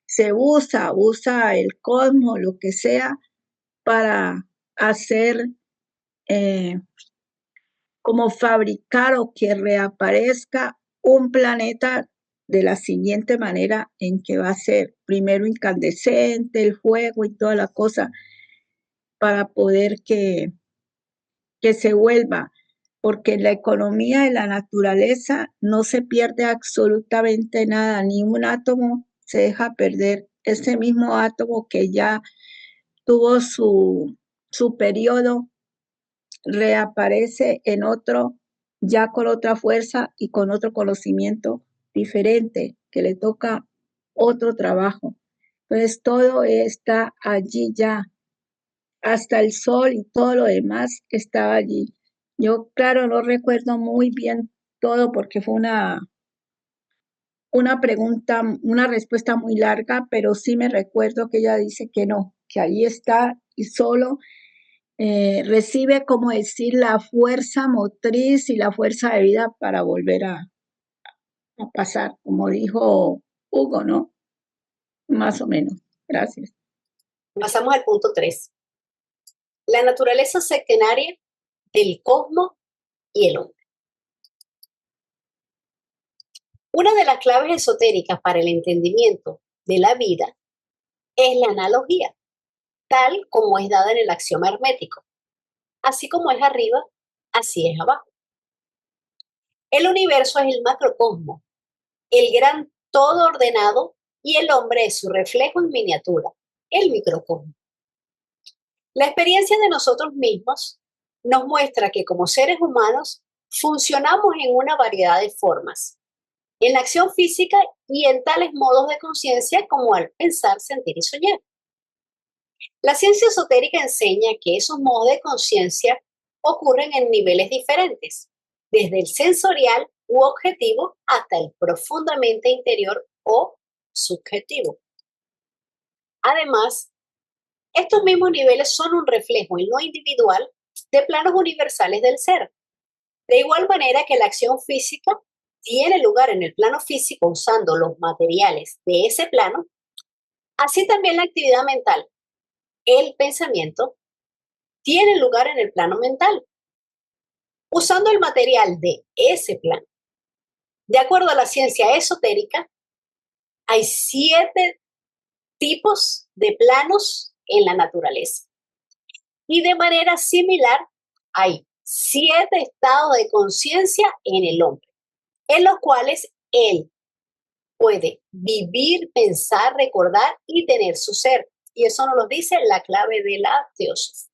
Speaker 5: se usa el cosmos, lo que sea, para hacer como fabricar o que reaparezca un planeta de la siguiente manera en que va a ser primero incandescente, el fuego y toda la cosa, para poder que se vuelva, porque en la economía de la naturaleza no se pierde absolutamente nada, ni un átomo se deja perder. Ese mismo átomo que ya tuvo su periodo, reaparece en otro, ya con otra fuerza y con otro conocimiento diferente, que le toca otro trabajo. Entonces todo está allí ya, hasta el sol y todo lo demás estaba allí. Yo, claro, no recuerdo muy bien todo porque fue una pregunta, una respuesta muy larga, pero sí me recuerdo que ella dice que no, que ahí está y solo recibe, como decir, la fuerza motriz y la fuerza de vida para volver a pasar, como dijo Hugo, ¿no? Más o menos. Gracias.
Speaker 1: Pasamos al punto 3. La naturaleza sectenaria del cosmos y el hombre. Una de las claves esotéricas para el entendimiento de la vida es la analogía, tal como es dada en el axioma hermético. Así como es arriba, así es abajo. El universo es el macrocosmo, el gran todo ordenado, y el hombre es su reflejo en miniatura, el microcosmo. La experiencia de nosotros mismos nos muestra que como seres humanos funcionamos en una variedad de formas, en la acción física y en tales modos de conciencia como al pensar, sentir y soñar. La ciencia esotérica enseña que esos modos de conciencia ocurren en niveles diferentes, desde el sensorial u objetivo hasta el profundamente interior o subjetivo. Además, estos mismos niveles son un reflejo en lo individual de planos universales del ser. De igual manera que la acción física tiene lugar en el plano físico usando los materiales de ese plano, así también la actividad mental, el pensamiento, tiene lugar en el plano mental, usando el material de ese plano. De acuerdo a la ciencia esotérica, hay 7 tipos de planos en la naturaleza. Y de manera similar, hay 7 estados de conciencia en el hombre, en los cuales él puede vivir, pensar, recordar y tener su ser. Y eso nos lo dice la clave de la teosofía.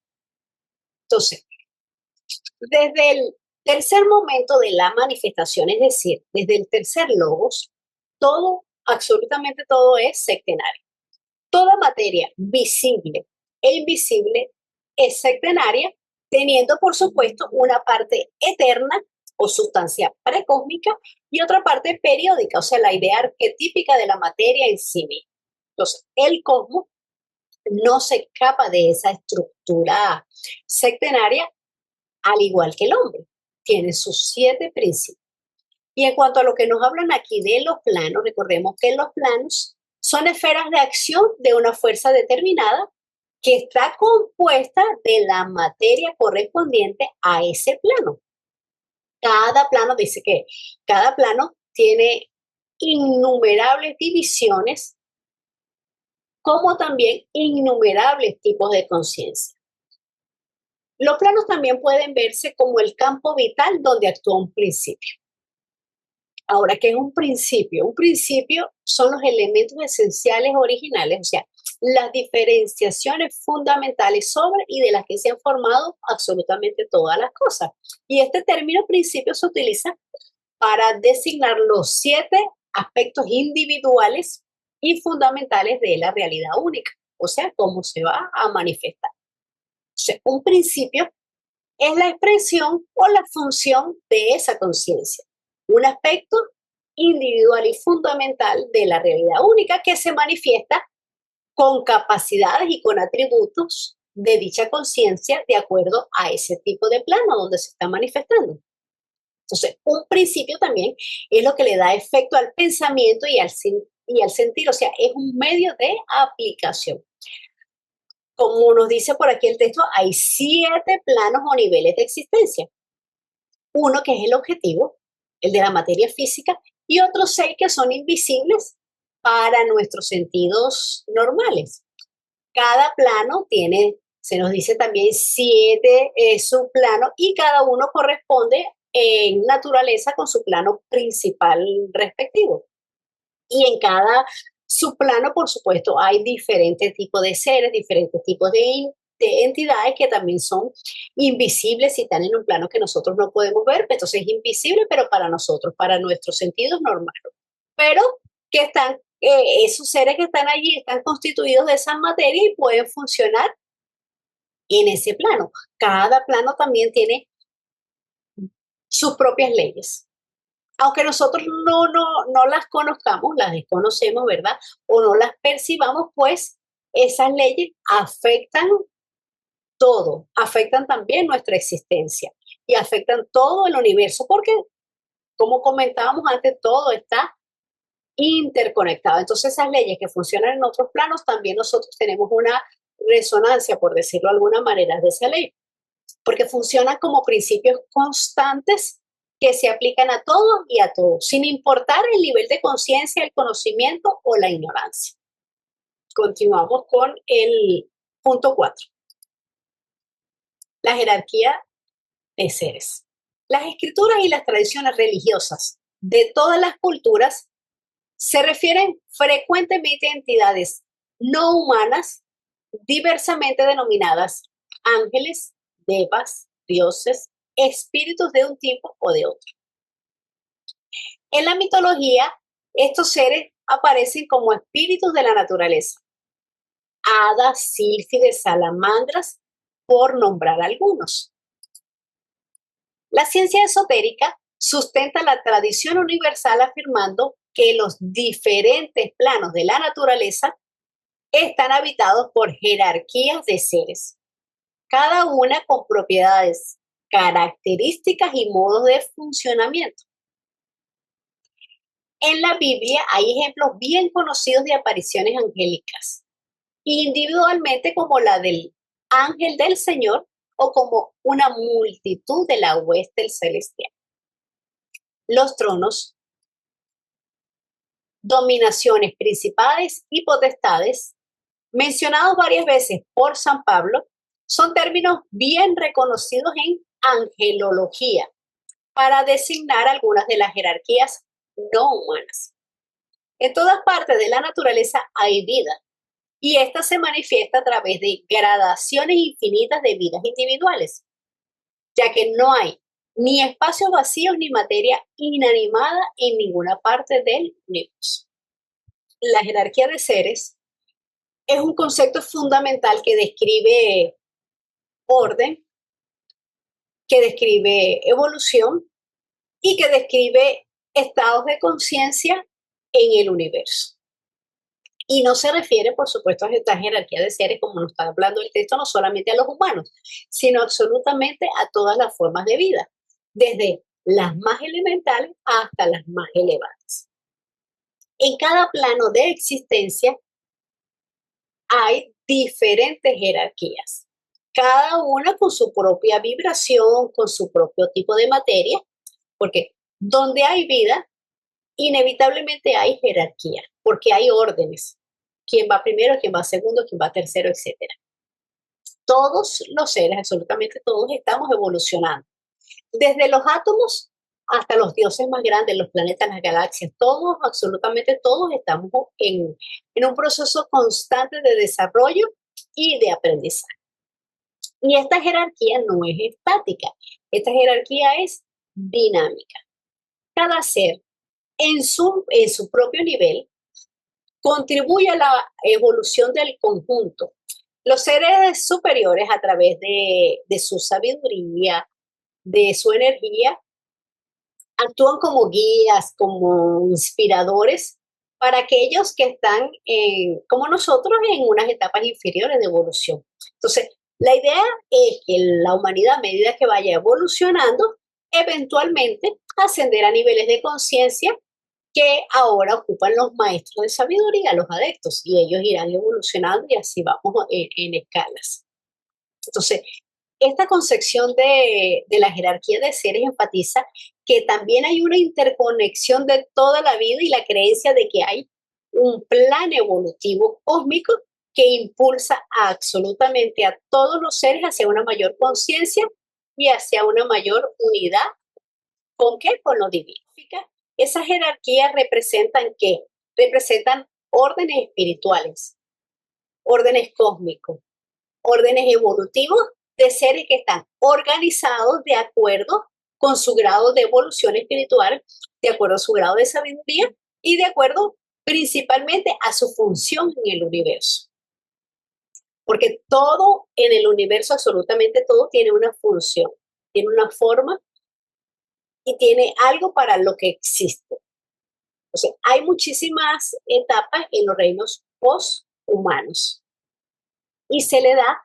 Speaker 1: Entonces, desde el tercer momento de la manifestación, es decir, desde el tercer logos, todo, absolutamente todo es sectenario. Toda materia visible e invisible es sectenaria, teniendo, por supuesto, una parte eterna o sustancia precósmica y otra parte periódica, o sea, la idea arquetípica de la materia en sí misma. Entonces, el cosmos no se escapa de esa estructura sectenaria, al igual que el hombre. Tiene sus 7 principios. Y en cuanto a lo que nos hablan aquí de los planos, recordemos que los planos son esferas de acción de una fuerza determinada que está compuesta de la materia correspondiente a ese plano. Cada plano, dice que cada plano tiene innumerables divisiones, como también innumerables tipos de conciencia. Los planos también pueden verse como el campo vital donde actúa un principio. Ahora, ¿qué es un principio? Un principio son los elementos esenciales originales, o sea, las diferenciaciones fundamentales sobre y de las que se han formado absolutamente todas las cosas. Y este término principio se utiliza para designar los 7 aspectos individuales y fundamentales de la realidad única, o sea, cómo se va a manifestar. O sea, un principio es la expresión o la función de esa conciencia, un aspecto individual y fundamental de la realidad única que se manifiesta con capacidades y con atributos de dicha conciencia de acuerdo a ese tipo de plano donde se está manifestando. Entonces, un principio también es lo que le da efecto al pensamiento y al sentir, o sea, es un medio de aplicación. Como nos dice por aquí el texto, hay 7 planos o niveles de existencia. Uno que es el objetivo, el de la materia física, y otros 6 que son invisibles para nuestros sentidos normales. Cada plano tiene, se nos dice también 7 subplanos y cada uno corresponde en naturaleza con su plano principal respectivo. Y en cada subplano, por supuesto, hay diferentes tipos de seres, diferentes tipos de entidades que también son invisibles y están en un plano que nosotros no podemos ver, entonces es invisible, pero para nosotros, para nuestros sentidos normales. Pero que están, esos seres que están allí están constituidos de esa materia y pueden funcionar en ese plano. Cada plano también tiene sus propias leyes. Aunque nosotros no las conozcamos, las desconocemos, ¿verdad? O no las percibamos, pues esas leyes afectan todo, afectan también nuestra existencia y afectan todo el universo, porque, como comentábamos antes, todo está interconectado. Entonces, esas leyes que funcionan en otros planos, también nosotros tenemos una resonancia, por decirlo de alguna manera, de esa ley, porque funcionan como principios constantes que se aplican a todo y a todos, sin importar el nivel de conciencia, el conocimiento o la ignorancia. Continuamos con el punto 4. La jerarquía de seres. Las escrituras y las tradiciones religiosas de todas las culturas se refieren frecuentemente a entidades no humanas, diversamente denominadas ángeles, devas, dioses, espíritus de un tipo o de otro. En la mitología, estos seres aparecen como espíritus de la naturaleza, hadas, sílfides, salamandras, por nombrar algunos. La ciencia esotérica sustenta la tradición universal afirmando que los diferentes planos de la naturaleza están habitados por jerarquías de seres, cada una con propiedades, características y modos de funcionamiento. En la Biblia hay ejemplos bien conocidos de apariciones angélicas, individualmente como la del ángel del Señor o como una multitud de la hueste celestial. Los tronos, dominaciones, principades y potestades, mencionados varias veces por San Pablo, son términos bien reconocidos en angelología para designar algunas de las jerarquías no humanas. En todas partes de la naturaleza hay vida y esta se manifiesta a través de gradaciones infinitas de vidas individuales, ya que no hay ni espacios vacíos ni materia inanimada en ninguna parte del universo. La jerarquía de seres es un concepto fundamental que describe orden, que describe evolución y que describe estados de conciencia en el universo. Y no se refiere, por supuesto, a esta jerarquía de seres, como nos está hablando el texto, no solamente a los humanos, sino absolutamente a todas las formas de vida, desde las más elementales hasta las más elevadas. En cada plano de existencia hay diferentes jerarquías, cada una con su propia vibración, con su propio tipo de materia, porque donde hay vida, inevitablemente hay jerarquía, porque hay órdenes. ¿Quién va primero, quién va segundo, quién va tercero, etcétera? Todos los seres, absolutamente todos, estamos evolucionando. Desde los átomos hasta los dioses más grandes, los planetas, las galaxias, todos, absolutamente todos, estamos en un proceso constante de desarrollo y de aprendizaje. Y esta jerarquía no es estática, esta jerarquía es dinámica. Cada ser en su propio nivel contribuye a la evolución del conjunto. Los seres superiores, a través de su sabiduría, de su energía, actúan como guías, como inspiradores para aquellos que están, como nosotros, en unas etapas inferiores de evolución. Entonces, la idea es que la humanidad, a medida que vaya evolucionando, eventualmente ascender a niveles de conciencia que ahora ocupan los maestros de sabiduría, los adeptos, y ellos irán evolucionando y así vamos en escalas. Entonces, esta concepción de la jerarquía de seres enfatiza que también hay una interconexión de toda la vida y la creencia de que hay un plan evolutivo cósmico que impulsa absolutamente a todos los seres hacia una mayor conciencia y hacia una mayor unidad. ¿Con qué? Con lo divino. Esas jerarquías representan ¿qué? Representan órdenes espirituales, órdenes cósmicos, órdenes evolutivos de seres que están organizados de acuerdo con su grado de evolución espiritual, de acuerdo a su grado de sabiduría y de acuerdo principalmente a su función en el universo. Porque todo en el universo, absolutamente todo, tiene una función, tiene una forma y tiene algo para lo que existe. O sea, hay muchísimas etapas en los reinos posthumanos y se le da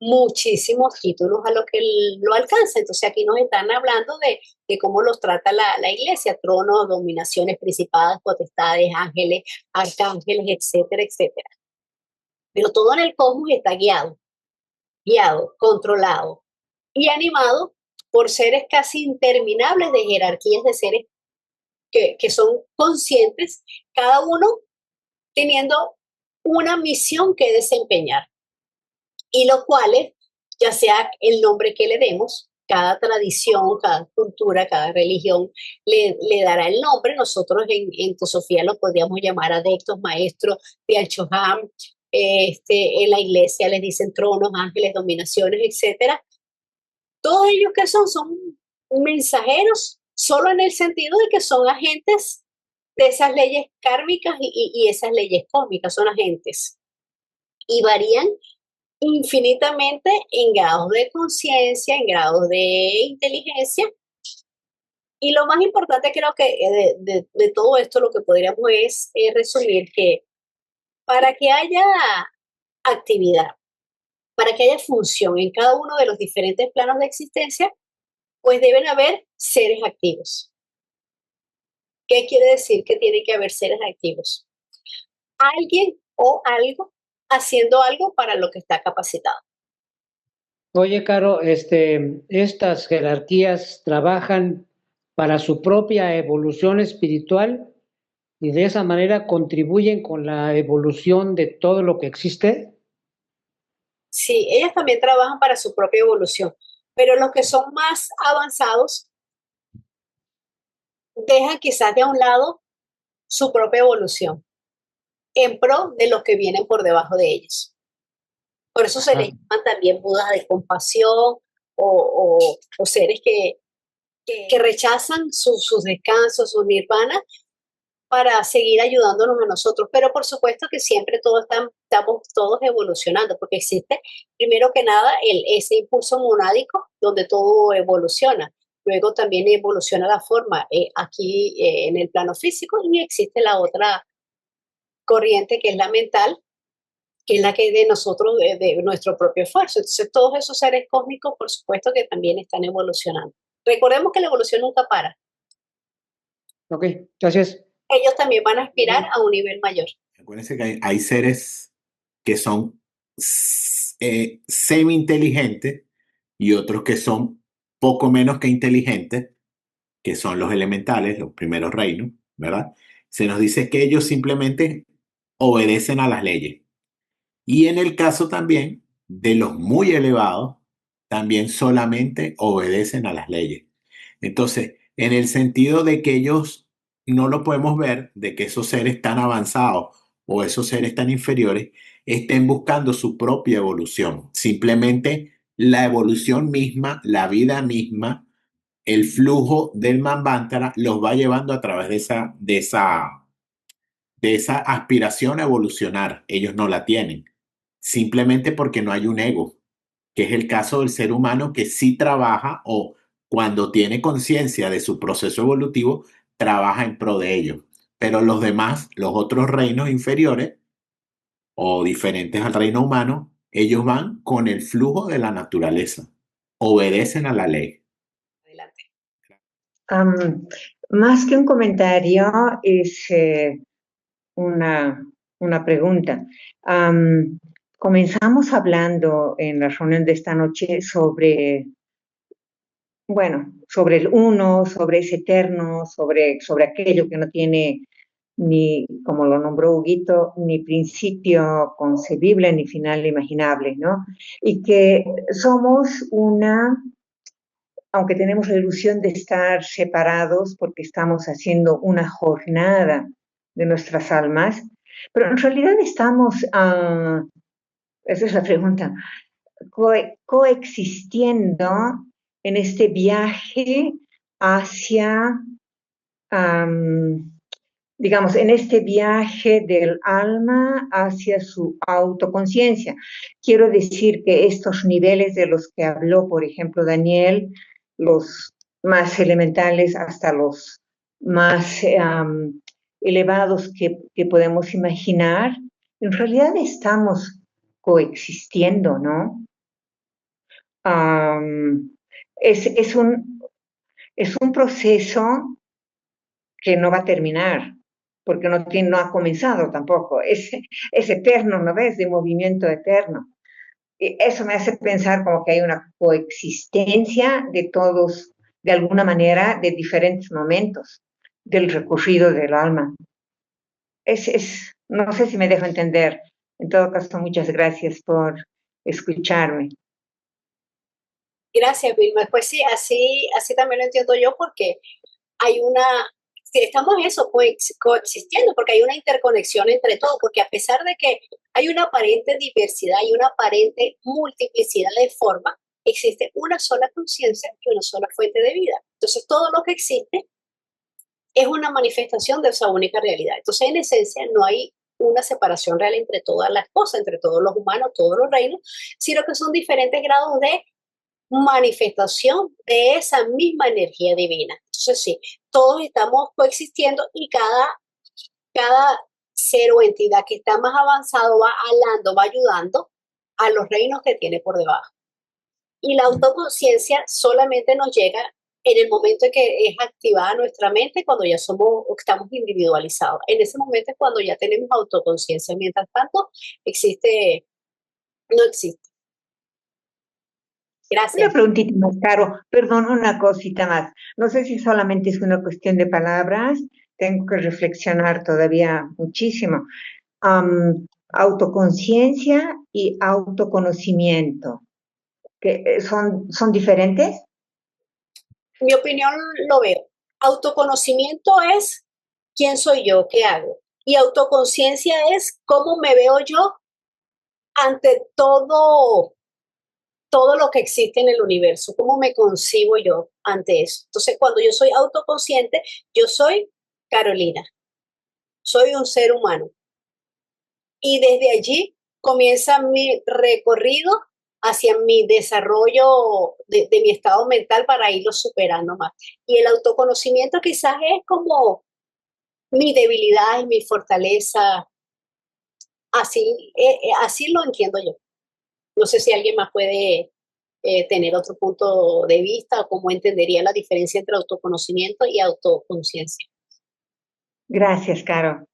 Speaker 1: muchísimos títulos a lo que lo alcanza. Entonces aquí nos están hablando de cómo los trata la iglesia: tronos, dominaciones, principados, potestades, ángeles, arcángeles, etcétera, etcétera. Pero todo en el cosmos está guiado, controlado y animado por seres casi interminables de jerarquías de seres que son conscientes, cada uno teniendo una misión que desempeñar, y los cuales, ya sea el nombre que le demos, cada tradición, cada cultura, cada religión le dará el nombre. Nosotros en Teosofía lo podríamos llamar adeptos, maestros, Pial Choham. En la iglesia les dicen tronos, ángeles, dominaciones, etcétera. Todos ellos que son mensajeros, solo en el sentido de que son agentes de esas leyes kármicas y esas leyes cósmicas, son agentes. Y varían infinitamente en grados de conciencia, en grados de inteligencia. Y lo más importante creo que de todo esto lo que podríamos es resumir que para que haya actividad, para que haya función en cada uno de los diferentes planos de existencia, pues deben haber seres activos. ¿Qué quiere decir que tiene que haber seres activos? Alguien o algo haciendo algo para lo que está capacitado.
Speaker 2: Oye, Caro, estas jerarquías trabajan para su propia evolución espiritual y de esa manera contribuyen con la evolución de todo lo que existe.
Speaker 1: Sí, ellas también trabajan para su propia evolución, pero los que son más avanzados dejan quizás de a un lado su propia evolución en pro de los que vienen por debajo de ellos. Por eso se les llaman también budas de compasión o seres que rechazan sus descansos, sus nirvanas, para seguir ayudándonos a nosotros. Pero por supuesto que siempre estamos todos evolucionando, porque existe, primero que nada, ese impulso monádico donde todo evoluciona. Luego también evoluciona la forma aquí en el plano físico, y existe la otra corriente que es la mental, que es la que es de nosotros, de nuestro propio esfuerzo. Entonces todos esos seres cósmicos, por supuesto que también están evolucionando. Recordemos que la evolución nunca para.
Speaker 2: Ok, gracias.
Speaker 1: Ellos también van a aspirar a un nivel mayor.
Speaker 6: Acuérdense que hay seres que son semi-inteligentes y otros que son poco menos que inteligentes, que son los elementales, los primeros reinos, ¿verdad? Se nos dice que ellos simplemente obedecen a las leyes. Y en el caso también de los muy elevados, también solamente obedecen a las leyes. Entonces, en el sentido de que ellos no lo podemos ver, de que esos seres tan avanzados o esos seres tan inferiores estén buscando su propia evolución. Simplemente la evolución misma, la vida misma, el flujo del Manvantara los va llevando a través de esa aspiración a evolucionar. Ellos no la tienen, simplemente porque no hay un ego, que es el caso del ser humano que sí trabaja o cuando tiene conciencia de su proceso evolutivo, trabaja en pro de ello. Pero los demás, los otros reinos inferiores o diferentes al reino humano, ellos van con el flujo de la naturaleza, obedecen a la ley.
Speaker 1: Adelante.
Speaker 8: Más que un comentario, es una pregunta. Comenzamos hablando en la reunión de esta noche sobre el uno, sobre ese eterno, sobre aquello que no tiene ni, como lo nombró Huguito, ni principio concebible ni final imaginable, ¿no? Y que somos aunque tenemos la ilusión de estar separados porque estamos haciendo una jornada de nuestras almas, pero en realidad estamos, esa es la pregunta, coexistiendo en este viaje hacia, digamos, en este viaje del alma hacia su autoconciencia. Quiero decir que estos niveles de los que habló, por ejemplo, Daniel, los más elementales hasta los más elevados que podemos imaginar, en realidad estamos coexistiendo, ¿no? Es un proceso que no va a terminar, porque no ha comenzado tampoco. Es eterno, ¿no ves? De movimiento eterno. Y eso me hace pensar como que hay una coexistencia de todos, de alguna manera, de diferentes momentos del recorrido del alma. No sé si me dejo entender. En todo caso, muchas gracias por escucharme.
Speaker 1: Gracias, Vilma. Pues sí, así también lo entiendo yo, porque hay sí, estamos eso, coexistiendo, porque hay una interconexión entre todo, porque a pesar de que hay una aparente diversidad y una aparente multiplicidad de formas, existe una sola conciencia y una sola fuente de vida. Entonces, todo lo que existe es una manifestación de esa única realidad. Entonces, en esencia, no hay una separación real entre todas las cosas, entre todos los humanos, todos los reinos, sino que son diferentes grados de manifestación de esa misma energía divina. Entonces, sí, todos estamos coexistiendo y cada ser o entidad que está más avanzado va alando, va ayudando a los reinos que tiene por debajo. Y la autoconciencia solamente nos llega en el momento en que es activada nuestra mente, cuando ya estamos individualizados. En ese momento es cuando ya tenemos autoconciencia. Mientras tanto, no existe. Gracias.
Speaker 8: Una preguntita más, Caro. Perdón, una cosita más. No sé si solamente es una cuestión de palabras. Tengo que reflexionar todavía muchísimo. Autoconciencia y autoconocimiento, que son diferentes.
Speaker 1: Mi opinión lo veo. Autoconocimiento es quién soy yo, qué hago. Y autoconciencia es cómo me veo yo ante todo lo que existe en el universo, cómo me concibo yo ante eso. Entonces, cuando yo soy autoconsciente, yo soy Carolina, soy un ser humano. Y desde allí comienza mi recorrido hacia mi desarrollo de mi estado mental para irlo superando más. Y el autoconocimiento quizás es como mi debilidad y mi fortaleza. Así lo entiendo yo. No sé si alguien más puede tener otro punto de vista o cómo entendería la diferencia entre autoconocimiento y autoconciencia.
Speaker 8: Gracias, Caro.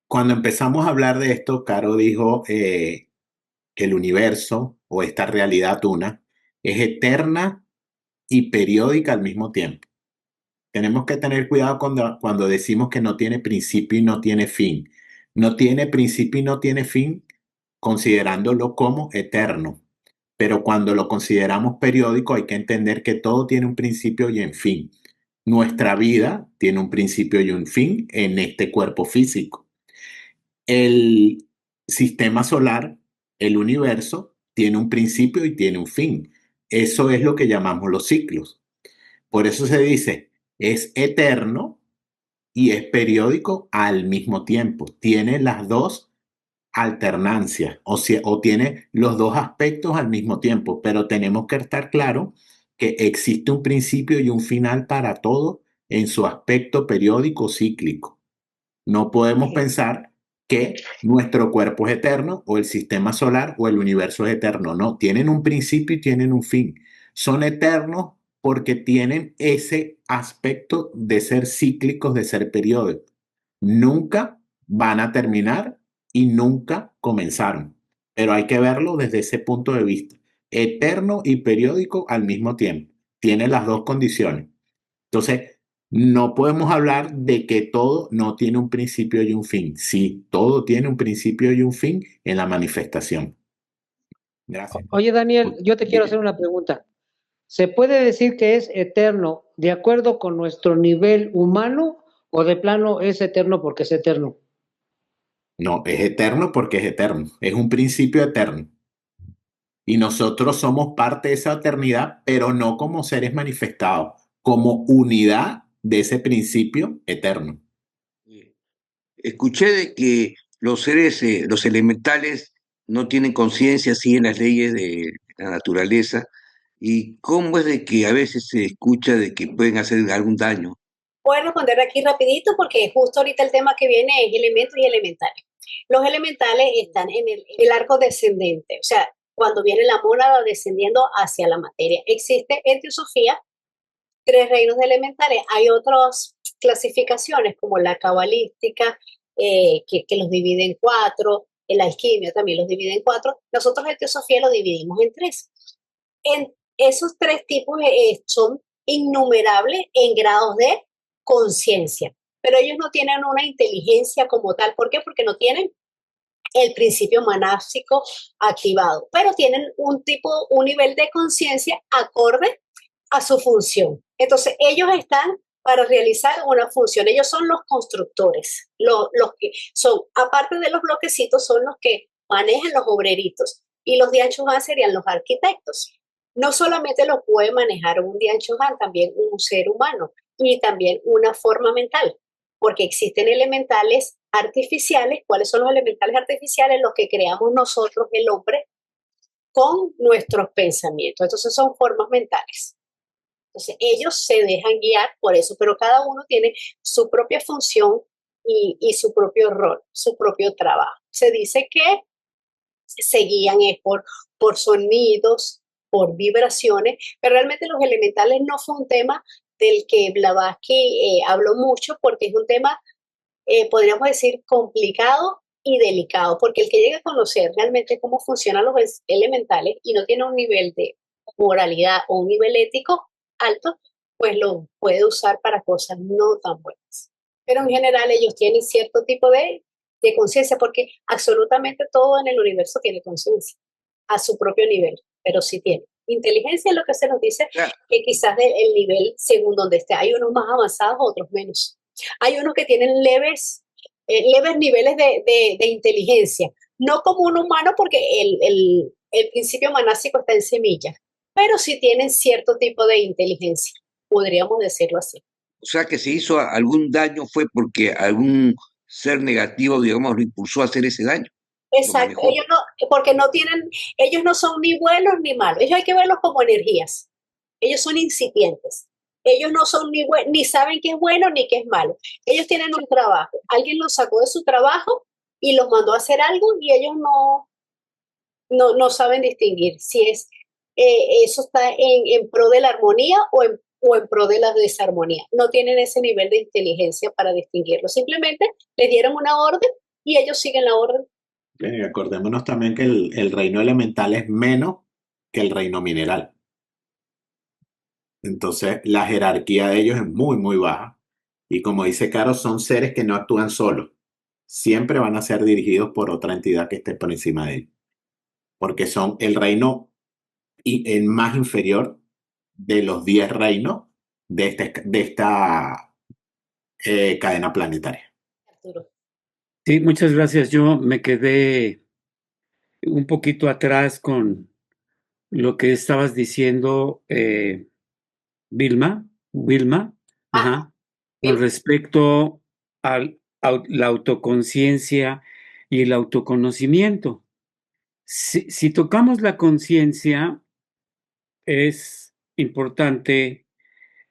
Speaker 6: Cuando empezamos a hablar de esto, Caro dijo que el universo o esta realidad una es eterna y periódica al mismo tiempo. Tenemos que tener cuidado cuando decimos que no tiene principio y no tiene fin. No tiene principio y no tiene fin considerándolo como eterno. Pero cuando lo consideramos periódico hay que entender que todo tiene un principio y un fin. Nuestra vida tiene un principio y un fin en este cuerpo físico. El sistema solar, el universo, tiene un principio y tiene un fin. Eso es lo que llamamos los ciclos. Por eso se dice, es eterno y es periódico al mismo tiempo. Tiene las dos alternancias o tiene los dos aspectos al mismo tiempo, pero tenemos que estar claro que existe un principio y un final para todo en su aspecto periódico cíclico. No podemos pensar que nuestro cuerpo es eterno o el sistema solar o el universo es eterno. No, tienen un principio y tienen un fin. Son eternos porque tienen ese aspecto de ser cíclicos, de ser periódicos. Nunca van a terminar y nunca comenzaron. Pero hay que verlo desde ese punto de vista. Eterno y periódico al mismo tiempo. Tiene las dos condiciones. Entonces, no podemos hablar de que todo no tiene un principio y un fin. Sí, todo tiene un principio y un fin en la manifestación. Gracias.
Speaker 2: Oye, Daniel, yo te quiero hacer una pregunta. ¿Se puede decir que es eterno de acuerdo con nuestro nivel humano o de plano es eterno porque es eterno?
Speaker 6: No, es eterno porque es eterno. Es un principio eterno. Y nosotros somos parte de esa eternidad, pero no como seres manifestados, como unidad de ese principio eterno.
Speaker 3: Escuché de que los seres, los elementales no tienen conciencia, siguen las leyes de la naturaleza. ¿Y cómo es de que a veces se escucha de que pueden hacer algún daño?
Speaker 1: Voy a responder aquí rapidito porque justo ahorita el tema que viene es elementos y elementales. Los elementales están en el arco descendente, o sea, cuando viene la mónada descendiendo hacia la materia. Existe en teosofía 3 reinos de elementales. Hay otras clasificaciones como la cabalística, que los divide en 4, en la alquimia también los divide en 4. Nosotros en teosofía lo dividimos en 3. En esos 3 tipos son innumerables en grados de conciencia, pero ellos no tienen una inteligencia como tal. ¿Por qué? Porque no tienen el principio manásico activado, pero tienen un nivel de conciencia acorde a su función. Entonces, ellos están para realizar una función. Ellos son los constructores, los que son, aparte de los bloquecitos, son los que manejan los obreritos. Y los Dian-Chu Han serían los arquitectos. No solamente lo puede manejar un Dian-Chu Han, también un ser humano y también una forma mental, porque existen elementales artificiales. ¿Cuáles son los elementales artificiales? Los que creamos nosotros, el hombre, con nuestros pensamientos. Entonces son formas mentales. Entonces ellos se dejan guiar por eso, pero cada uno tiene su propia función y su propio rol, su propio trabajo. Se dice que se guían es por sonidos, por vibraciones, pero realmente los elementales no fue un tema del que Blavatsky habló mucho, porque es un tema, podríamos decir, complicado y delicado, porque el que llega a conocer realmente cómo funcionan los elementales y no tiene un nivel de moralidad o un nivel ético alto, pues lo puede usar para cosas no tan buenas. Pero en general ellos tienen cierto tipo de conciencia, porque absolutamente todo en el universo tiene conciencia, a su propio nivel, pero sí tiene. Inteligencia es lo que se nos dice, que quizás el nivel según donde esté, hay unos más avanzados, otros menos. Hay unos que tienen leves niveles de inteligencia, no como un humano, porque el principio manásico está en semilla, pero sí tienen cierto tipo de inteligencia, podríamos decirlo así.
Speaker 3: O sea, que se hizo algún daño fue porque algún ser negativo, digamos, lo impulsó a hacer ese daño.
Speaker 1: Exacto, ellos no, porque ellos no son ni buenos ni malos, ellos hay que verlos como energías, ellos son incipientes, ellos no son ni saben qué es bueno ni qué es malo, ellos tienen un trabajo, alguien los sacó de su trabajo y los mandó a hacer algo y ellos no saben distinguir si eso está en pro de la armonía o en pro de la desarmonía. No tienen ese nivel de inteligencia para distinguirlo. Simplemente les dieron una orden y ellos siguen la orden.
Speaker 6: Y acordémonos también que el reino elemental es menos que el reino mineral. Entonces, la jerarquía de ellos es muy, muy baja. Y como dice Caro, son seres que no actúan solos. Siempre van a ser dirigidos por otra entidad que esté por encima de ellos. Porque son el reino el más inferior de los 10 reinos de esta cadena planetaria.
Speaker 4: Sí, muchas gracias. Yo me quedé un poquito atrás con lo que estabas diciendo, Vilma, ajá, con respecto a la autoconciencia y el autoconocimiento. Si tocamos la conciencia, es importante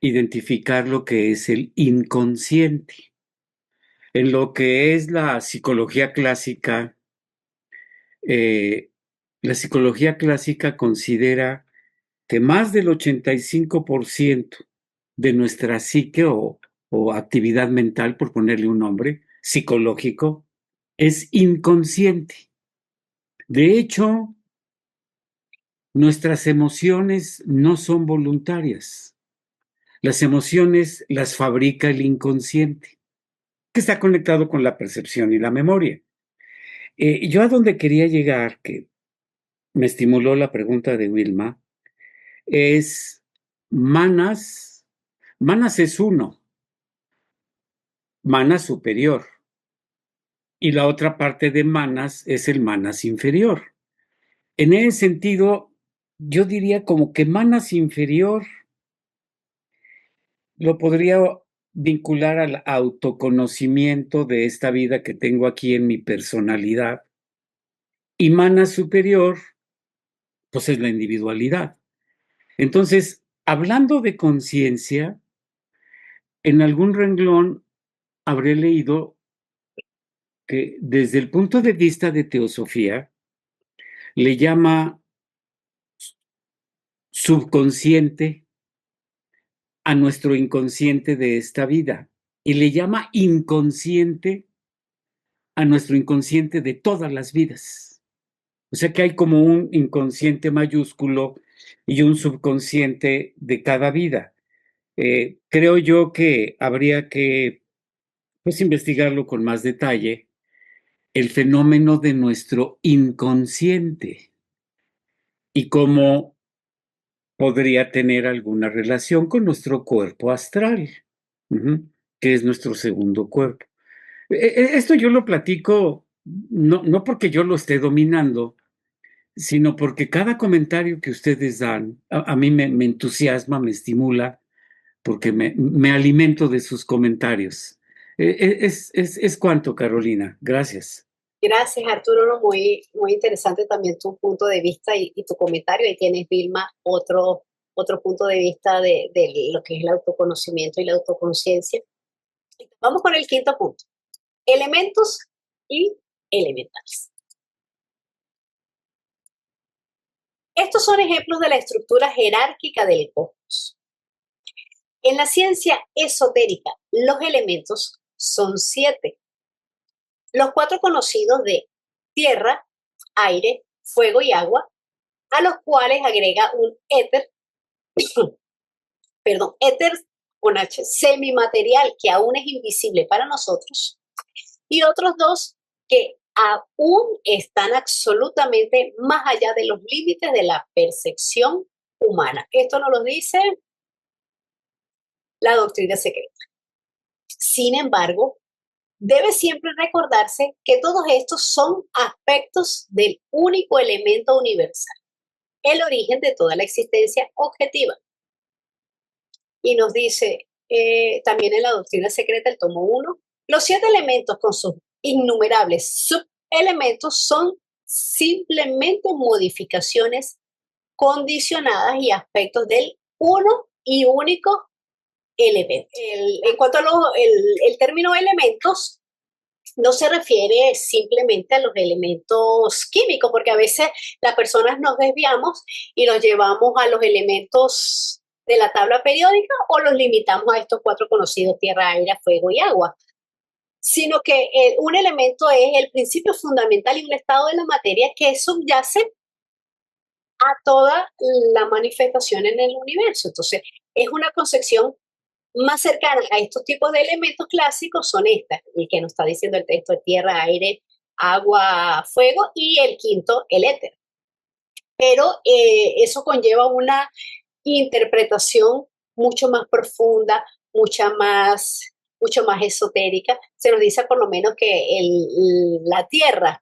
Speaker 4: identificar lo que es el inconsciente. En lo que es la psicología clásica considera que más del 85% de nuestra psique o actividad mental, por ponerle un nombre, psicológico, es inconsciente. De hecho, nuestras emociones no son voluntarias. Las emociones las fabrica el inconsciente, que está conectado con la percepción y la memoria. Yo a donde quería llegar, que me estimuló la pregunta de Wilma, es Manas. Manas es uno, Manas superior. Y la otra parte de Manas es el Manas inferior. En ese sentido, yo diría como que Manas inferior lo podría vincular al autoconocimiento de esta vida que tengo aquí en mi personalidad. Y Manas superior, pues es la individualidad. Entonces, hablando de conciencia, en algún renglón habré leído que desde el punto de vista de teosofía, le llama subconsciente a nuestro inconsciente de esta vida y le llama inconsciente a nuestro inconsciente de todas las vidas. O sea que hay como un inconsciente mayúsculo y un subconsciente de cada vida. Creo yo que habría que pues investigarlo con más detalle, el fenómeno de nuestro inconsciente y cómo podría tener alguna relación con nuestro cuerpo astral, que es nuestro segundo cuerpo. Esto yo lo platico no porque yo lo esté dominando, sino porque cada comentario que ustedes dan a mí me entusiasma, me estimula, porque me alimento de sus comentarios. Es cuanto, Carolina. Gracias.
Speaker 1: Gracias, Arturo. Muy, muy interesante también tu punto de vista y tu comentario. Ahí tienes, Vilma, otro punto de vista de lo que es el autoconocimiento y la autoconciencia. Vamos con el quinto punto. Elementos y elementales. Estos son ejemplos de la estructura jerárquica del cosmos. En la ciencia esotérica, los elementos son 7. Los 4 conocidos de tierra, aire, fuego y agua, a los cuales agrega un éter, éter con H, semimaterial, que aún es invisible para nosotros, y otros 2 que aún están absolutamente más allá de los límites de la percepción humana. Esto nos lo dice la doctrina secreta. Sin embargo, debe siempre recordarse que todos estos son aspectos del único elemento universal, el origen de toda la existencia objetiva. Y nos dice también en la doctrina secreta, el tomo 1, los 7 elementos con sus innumerables subelementos son simplemente modificaciones condicionadas y aspectos del uno y único elemento. En cuanto a el término elementos, no se refiere simplemente a los elementos químicos, porque a veces las personas nos desviamos y los llevamos a los elementos de la tabla periódica o los limitamos a estos 4 conocidos, tierra, aire, fuego y agua, sino que un elemento es el principio fundamental y un estado de la materia que subyace a toda la manifestación en el universo. Entonces, es una concepción más cercana a estos tipos de elementos clásicos son estas, el que nos está diciendo el texto de tierra, aire, agua, fuego, y el quinto, el éter. Pero eso conlleva una interpretación mucho más profunda, mucho más esotérica. Se nos dice por lo menos que la tierra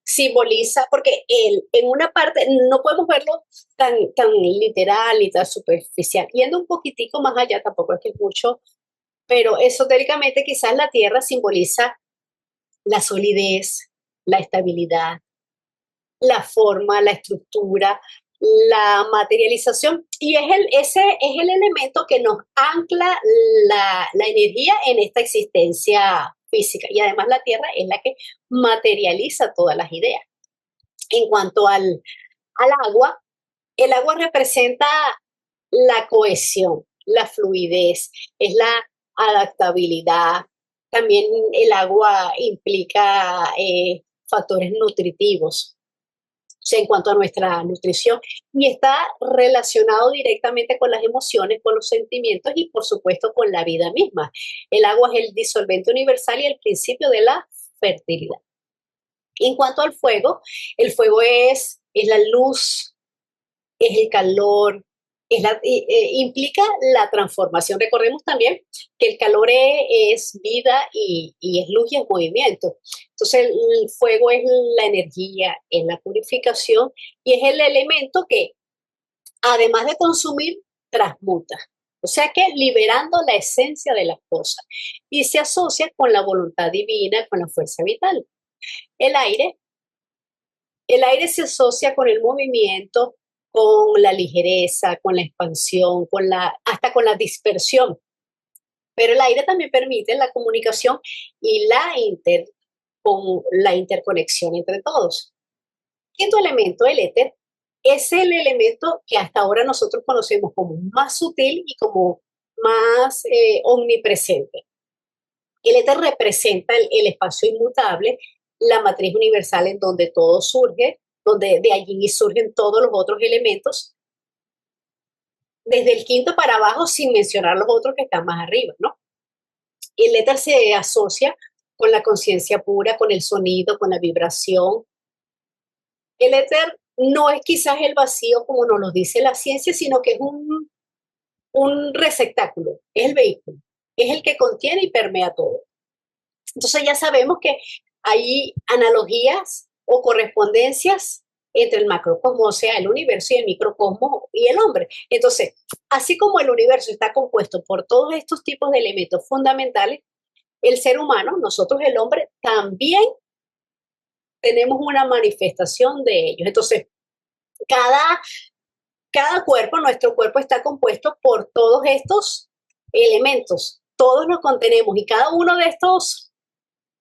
Speaker 1: simboliza, porque en una parte no podemos verlo tan literal y tan superficial. Yendo un poquitico más allá, tampoco es que es mucho, pero esotéricamente quizás la tierra simboliza la solidez, la estabilidad, la forma, la estructura, la materialización, y ese es el elemento que nos ancla la energía en esta existencia física, y además la tierra es la que materializa todas las ideas. En cuanto al agua, el agua representa la cohesión, la fluidez, es la adaptabilidad. También el agua implica factores nutritivos, o sea, en cuanto a nuestra nutrición, y está relacionado directamente con las emociones, con los sentimientos y por supuesto con la vida misma. El agua es el disolvente universal y el principio de la fertilidad. En cuanto al fuego, el fuego es la luz, es el calor, implica la transformación. Recordemos también que el calor es vida y es luz y es movimiento. Entonces el fuego es la energía, es la purificación y es el elemento que, además de consumir, transmuta. O sea que liberando la esencia de las cosas y se asocia con la voluntad divina, con la fuerza vital. El aire se asocia con el movimiento, con la ligereza, con la expansión, hasta con la dispersión. Pero el aire también permite la comunicación y la interconexión entre todos. Quinto elemento, el éter, es el elemento que hasta ahora nosotros conocemos como más sutil y como más omnipresente. El éter representa el espacio inmutable, la matriz universal en donde todo surge, donde de allí surgen todos los otros elementos, desde el quinto para abajo, sin mencionar los otros que están más arriba, ¿no? El éter se asocia con la conciencia pura, con el sonido, con la vibración. El éter no es quizás el vacío como nos lo dice la ciencia, sino que es un receptáculo, es el vehículo, es el que contiene y permea todo. Entonces ya sabemos que hay analogías o correspondencias entre el macrocosmos, o sea, el universo, y el microcosmos y el hombre. Entonces, así como el universo está compuesto por todos estos tipos de elementos fundamentales, el ser humano, nosotros el hombre, también tenemos una manifestación de ellos. Entonces, cada cuerpo, nuestro cuerpo está compuesto por todos estos elementos. Todos los contenemos y cada uno de estos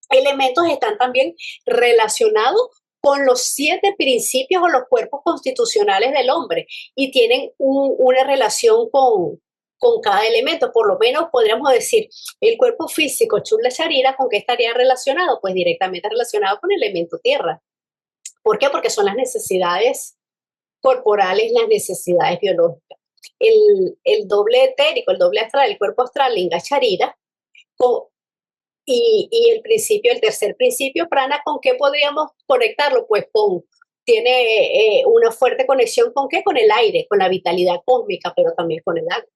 Speaker 1: elementos están también relacionados con los 7 principios o los cuerpos constitucionales del hombre y tienen una relación con cada elemento. Por lo menos podríamos decir, el cuerpo físico, Chula Sharira, ¿con qué estaría relacionado? Pues directamente relacionado con el elemento tierra. ¿Por qué? Porque son las necesidades corporales, las necesidades biológicas. El doble etérico, el doble astral, el cuerpo astral, Linga Sharira, y el tercer principio, prana, ¿con qué podríamos conectarlo? Pues tiene una fuerte conexión ¿con qué? Con el aire, con la vitalidad cósmica, pero también con el agua.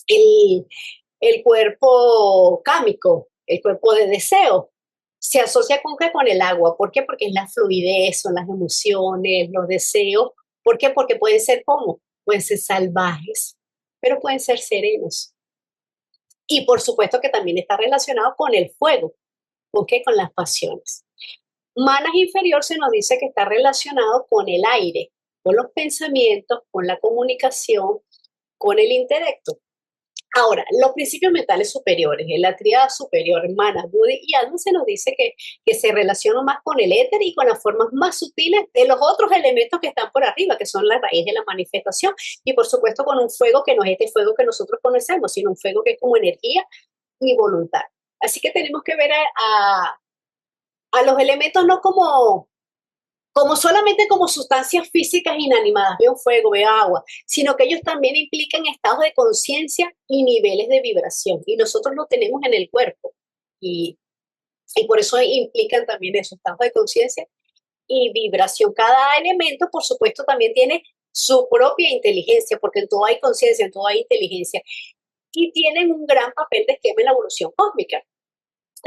Speaker 1: El cuerpo cámico, el cuerpo de deseo, se asocia ¿con qué? Con el agua. ¿Por qué? Porque es la fluidez, son las emociones, los deseos. ¿Por qué? Porque pueden ser ¿cómo? Pueden ser salvajes, pero pueden ser serenos. Y por supuesto que también está relacionado con el fuego, ¿con qué? Con las pasiones. Manas inferior se nos dice que está relacionado con el aire, con los pensamientos, con la comunicación, con el intelecto. Ahora, los principios mentales superiores, en la tríada superior, Manas, Buddhi y Atman, se nos dice que se relacionan más con el éter y con las formas más sutiles de los otros elementos que están por arriba, que son la raíz de la manifestación, y por supuesto con un fuego que no es este fuego que nosotros conocemos, sino un fuego que es como energía y voluntad. Así que tenemos que ver a los elementos no como solamente como sustancias físicas inanimadas, veo fuego, veo agua, sino que ellos también implican estados de conciencia y niveles de vibración, y nosotros lo tenemos en el cuerpo, y por eso implican también esos estados de conciencia y vibración. Cada elemento, por supuesto, también tiene su propia inteligencia, porque en todo hay conciencia, en todo hay inteligencia, y tienen un gran papel de esquema en la evolución cósmica.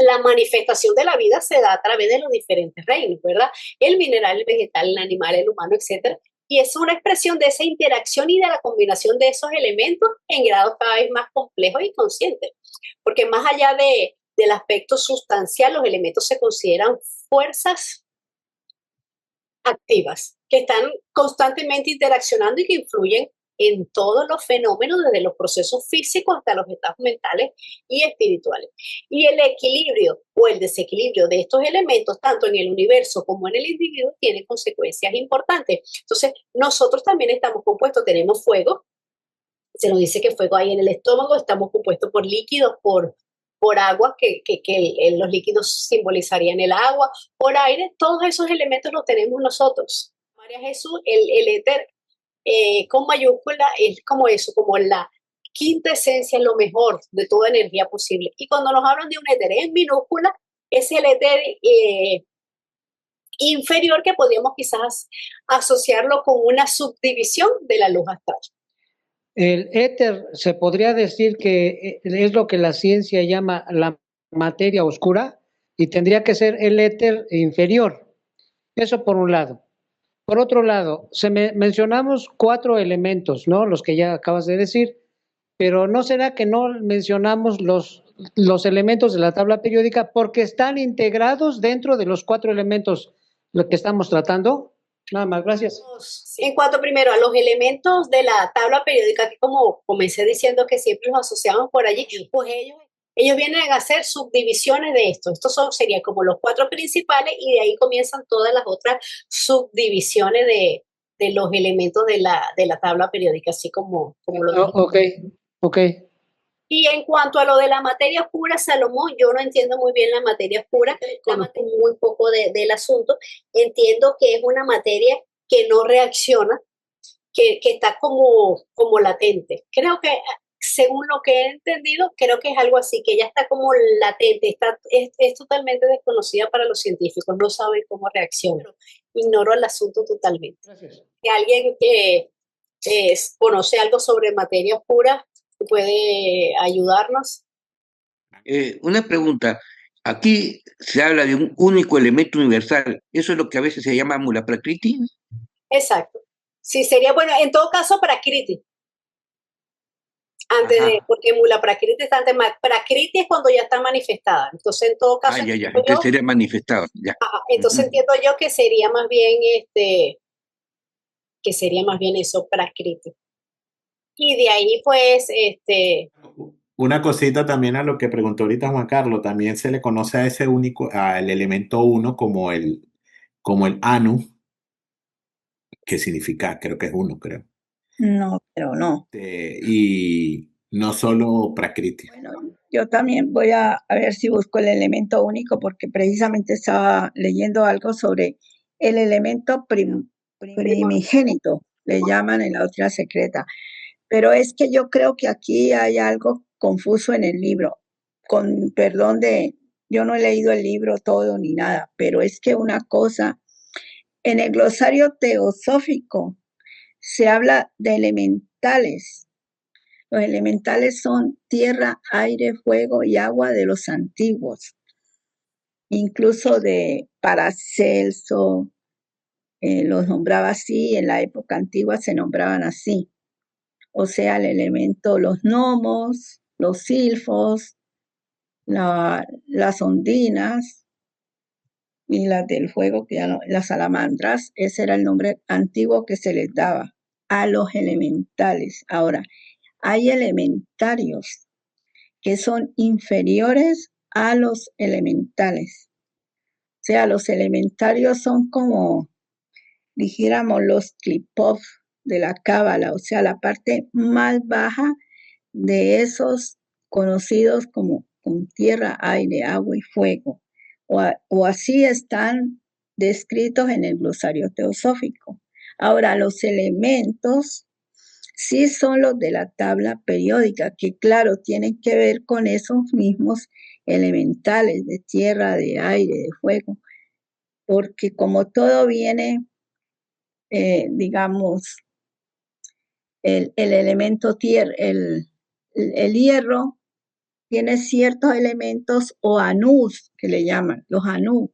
Speaker 1: La manifestación de la vida se da a través de los diferentes reinos, ¿verdad? El mineral, el vegetal, el animal, el humano, etc. Y es una expresión de esa interacción y de la combinación de esos elementos en grados cada vez más complejos y conscientes. Porque más allá del aspecto sustancial, los elementos se consideran fuerzas activas que están constantemente interaccionando y que influyen en todos los fenómenos, desde los procesos físicos hasta los estados mentales y espirituales. Y el equilibrio o el desequilibrio de estos elementos, tanto en el universo como en el individuo, tiene consecuencias importantes. Entonces, nosotros también estamos compuestos, tenemos fuego, se nos dice que fuego hay en el estómago, estamos compuestos por líquidos, por agua, que los líquidos simbolizarían el agua, por aire, todos esos elementos los tenemos nosotros. María Jesús, el éter, con mayúscula, es como eso, como la quinta esencia, lo mejor de toda energía posible. Y cuando nos hablan de un éter en minúscula, es el éter inferior, que podríamos quizás asociarlo con una subdivisión de la luz astral.
Speaker 2: El éter se podría decir que es lo que la ciencia llama la materia oscura, y tendría que ser el éter inferior. Eso por un lado. Por otro lado, mencionamos 4 elementos, ¿no? Los que ya acabas de decir, pero ¿no será que no mencionamos los elementos de la tabla periódica porque están integrados dentro de los 4 elementos lo que estamos tratando? Nada más, gracias.
Speaker 1: En cuanto primero a los elementos de la tabla periódica, que como comencé diciendo que siempre los asociamos por allí, pues ellos vienen a hacer subdivisiones de esto. Estos serían como los 4 principales, y de ahí comienzan todas las otras subdivisiones de los elementos de la tabla periódica, así como lo dije.
Speaker 2: Ok.
Speaker 1: Y en cuanto a lo de la materia oscura, Salomón, yo no entiendo muy bien la materia oscura, conozco muy poco del asunto. Entiendo que es una materia que no reacciona, que está como latente. Creo que según lo que he entendido, creo que es algo así, que ella está como latente, es totalmente desconocida para los científicos, no saben cómo reacciona. Ignoro el asunto totalmente.
Speaker 2: Gracias.
Speaker 1: Que alguien que conoce algo sobre materia oscura puede ayudarnos.
Speaker 3: Una pregunta. Aquí se habla de un único elemento universal. Eso es lo que a veces se llama mula prakriti.
Speaker 1: Exacto. Sí, sería bueno, en todo caso, Prakriti. Porque Mula Prakriti está antes. Prakriti es cuando ya está manifestada. Entonces, en todo caso,
Speaker 3: ya. Entonces sería manifestado. Ya.
Speaker 1: Entonces entiendo yo que sería más bien eso, Prakriti. Y de ahí, pues,
Speaker 6: Una cosita también a lo que preguntó ahorita Juan Carlos, también se le conoce a ese único, al elemento 1 como el Anu, que significa, creo que es uno, creo.
Speaker 5: No, pero no.
Speaker 6: Y no solo Prakriti.
Speaker 5: Bueno, yo también voy a ver si busco el elemento único, porque precisamente estaba leyendo algo sobre el elemento primigénito, le llaman en la doctrina secreta. Pero es que yo creo que aquí hay algo confuso en el libro. Con perdón yo no he leído el libro todo ni nada, pero es que una cosa, en el glosario teosófico se habla de elementales. Los elementales son tierra, aire, fuego y agua de los antiguos. Incluso de Paracelso los nombraba así, en la época antigua se nombraban así. O sea, el elemento, los gnomos, los silfos, las ondinas y las del fuego, que ya no, las salamandras, ese era el nombre antiguo que se les daba a los elementales. Ahora, hay elementarios que son inferiores a los elementales. O sea, los elementarios son como, dijéramos, los Klipov de la Cábala, o sea, la parte más baja de esos conocidos como con tierra, aire, agua y fuego, o así están descritos en el glosario teosófico. Ahora, los elementos sí son los de la tabla periódica, que claro, tienen que ver con esos mismos elementales de tierra, de aire, de fuego, porque como todo viene, digamos, el elemento tierra, el hierro tiene ciertos elementos o anús, que le llaman, los anús,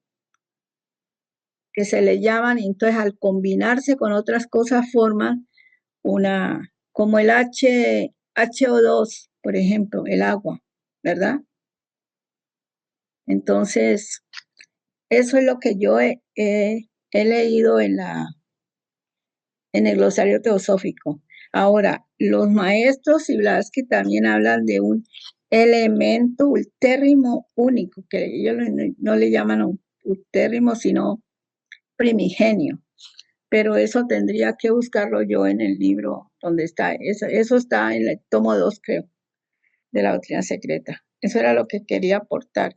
Speaker 5: que se le llaman, y entonces al combinarse con otras cosas forman una, como el HO2, por ejemplo, el agua, ¿verdad? Entonces, eso es lo que yo he leído en el glosario teosófico. Ahora, los maestros y Blavatsky también hablan de un elemento ultérrimo único, que ellos no le llaman ultérrimo, sino primigenio. Pero eso tendría que buscarlo yo en el libro donde está. Eso está en el tomo 2, creo, de la doctrina secreta. Eso era lo que quería aportar.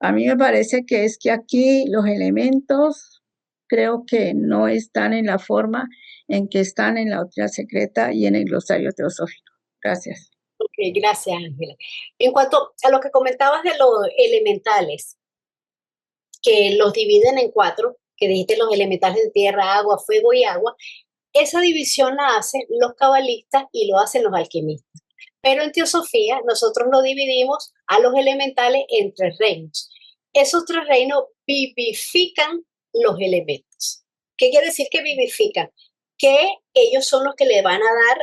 Speaker 5: A mí me parece que es que aquí los elementos creo que no están en la forma en que están en la doctrina secreta y en el glosario teosófico. Gracias.
Speaker 1: Ok, gracias, Ángela. En cuanto a lo que comentabas de los elementales, que los dividen en 4, que dijiste los elementales de tierra, agua, fuego y agua, esa división la hacen los cabalistas y lo hacen los alquimistas. Pero en teosofía nosotros lo dividimos a los elementales en 3 reinos. Esos 3 reinos vivifican los elementos. ¿Qué quiere decir que vivifican? Que ellos son los que le van a dar,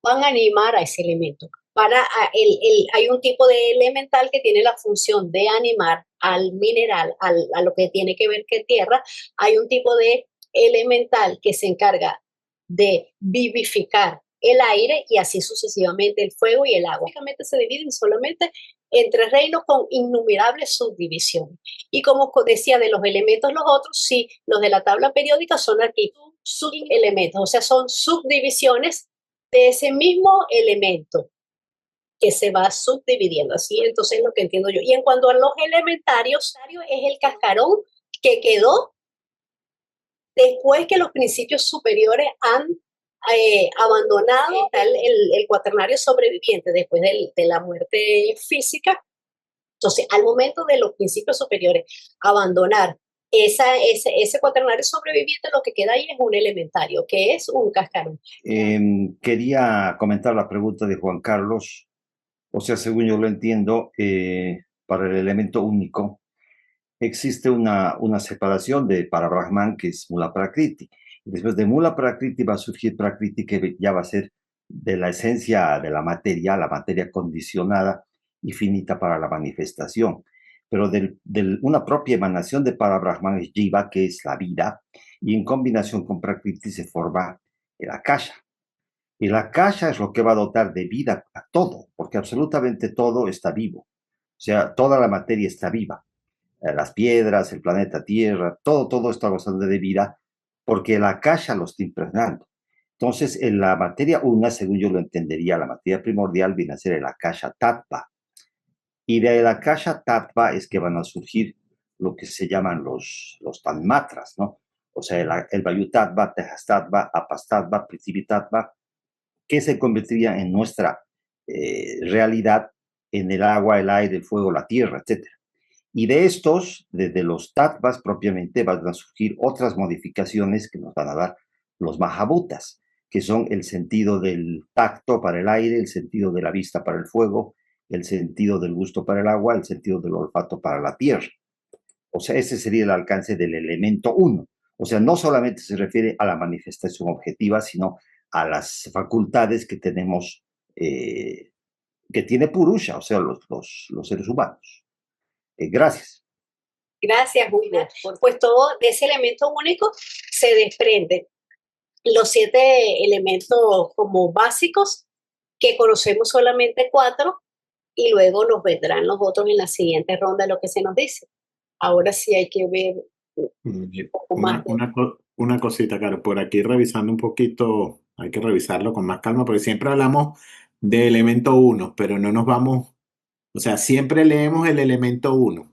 Speaker 1: van a animar a ese elemento. Hay un tipo de elemental que tiene la función de animar al mineral, a lo que tiene que ver con tierra. Hay un tipo de elemental que se encarga de vivificar el aire y así sucesivamente el fuego y el agua. Básicamente se dividen solamente en 3 reinos con innumerables subdivisiones. Y como decía de los elementos, los otros, sí, los de la tabla periódica son aquí subelementos, o sea, son subdivisiones de ese mismo elemento que se va subdividiendo. Así entonces es lo que entiendo yo. Y en cuanto a los elementarios, es el cascarón que quedó después que los principios superiores han abandonado, está el cuaternario sobreviviente después de la muerte física. Entonces, al momento de los principios superiores, abandonar ese cuaternario sobreviviente, lo que queda ahí es un elementario, que es un cascarón.
Speaker 7: Quería comentar la pregunta de Juan Carlos. O sea, según yo lo entiendo, para el elemento único existe una separación de para Brahman, que es Mula Prakriti. Después de Mula Prakriti va a surgir Prakriti, que ya va a ser de la esencia de la materia condicionada y finita para la manifestación. Pero una propia emanación de para Brahman es Jiva, que es la vida, y en combinación con Prakriti se forma el Akasha. Y la Akasha es lo que va a dotar de vida a todo, porque absolutamente todo está vivo. O sea, toda la materia está viva. Las piedras, el planeta Tierra, todo está gozando de vida, porque la Akasha lo está impregnando. Entonces, en la materia una, según yo lo entendería, la materia primordial viene a ser el Akasha Tattva. Y de la Akasha Tattva es que van a surgir lo que se llaman los tanmatras, ¿no? O sea, el Vayu Tattva, Tejas Tattva, Apas Tattva, Prithvi Tattva, que se convertiría en nuestra realidad en el agua, el aire, el fuego, la tierra, etc. Y de estos, desde los tattvas propiamente, van a surgir otras modificaciones que nos van a dar los mahabhutas, que son el sentido del tacto para el aire, el sentido de la vista para el fuego, el sentido del gusto para el agua, el sentido del olfato para la tierra. O sea, ese sería el alcance del elemento uno. O sea, no solamente se refiere a la manifestación objetiva, sino a las facultades que tenemos, que tiene Purusha, o sea, los seres humanos. Gracias.
Speaker 1: Gracias, Hugo. Pues todo de ese elemento único se desprende los 7 elementos como básicos, que conocemos solamente 4, y luego nos vendrán los otros en la siguiente ronda, lo que se nos dice. Ahora sí hay que ver un poco más.
Speaker 6: Una cosita, claro, por aquí revisando un poquito, hay que revisarlo con más calma, porque siempre hablamos de elemento 1, pero no nos vamos, o sea, siempre leemos el elemento 1,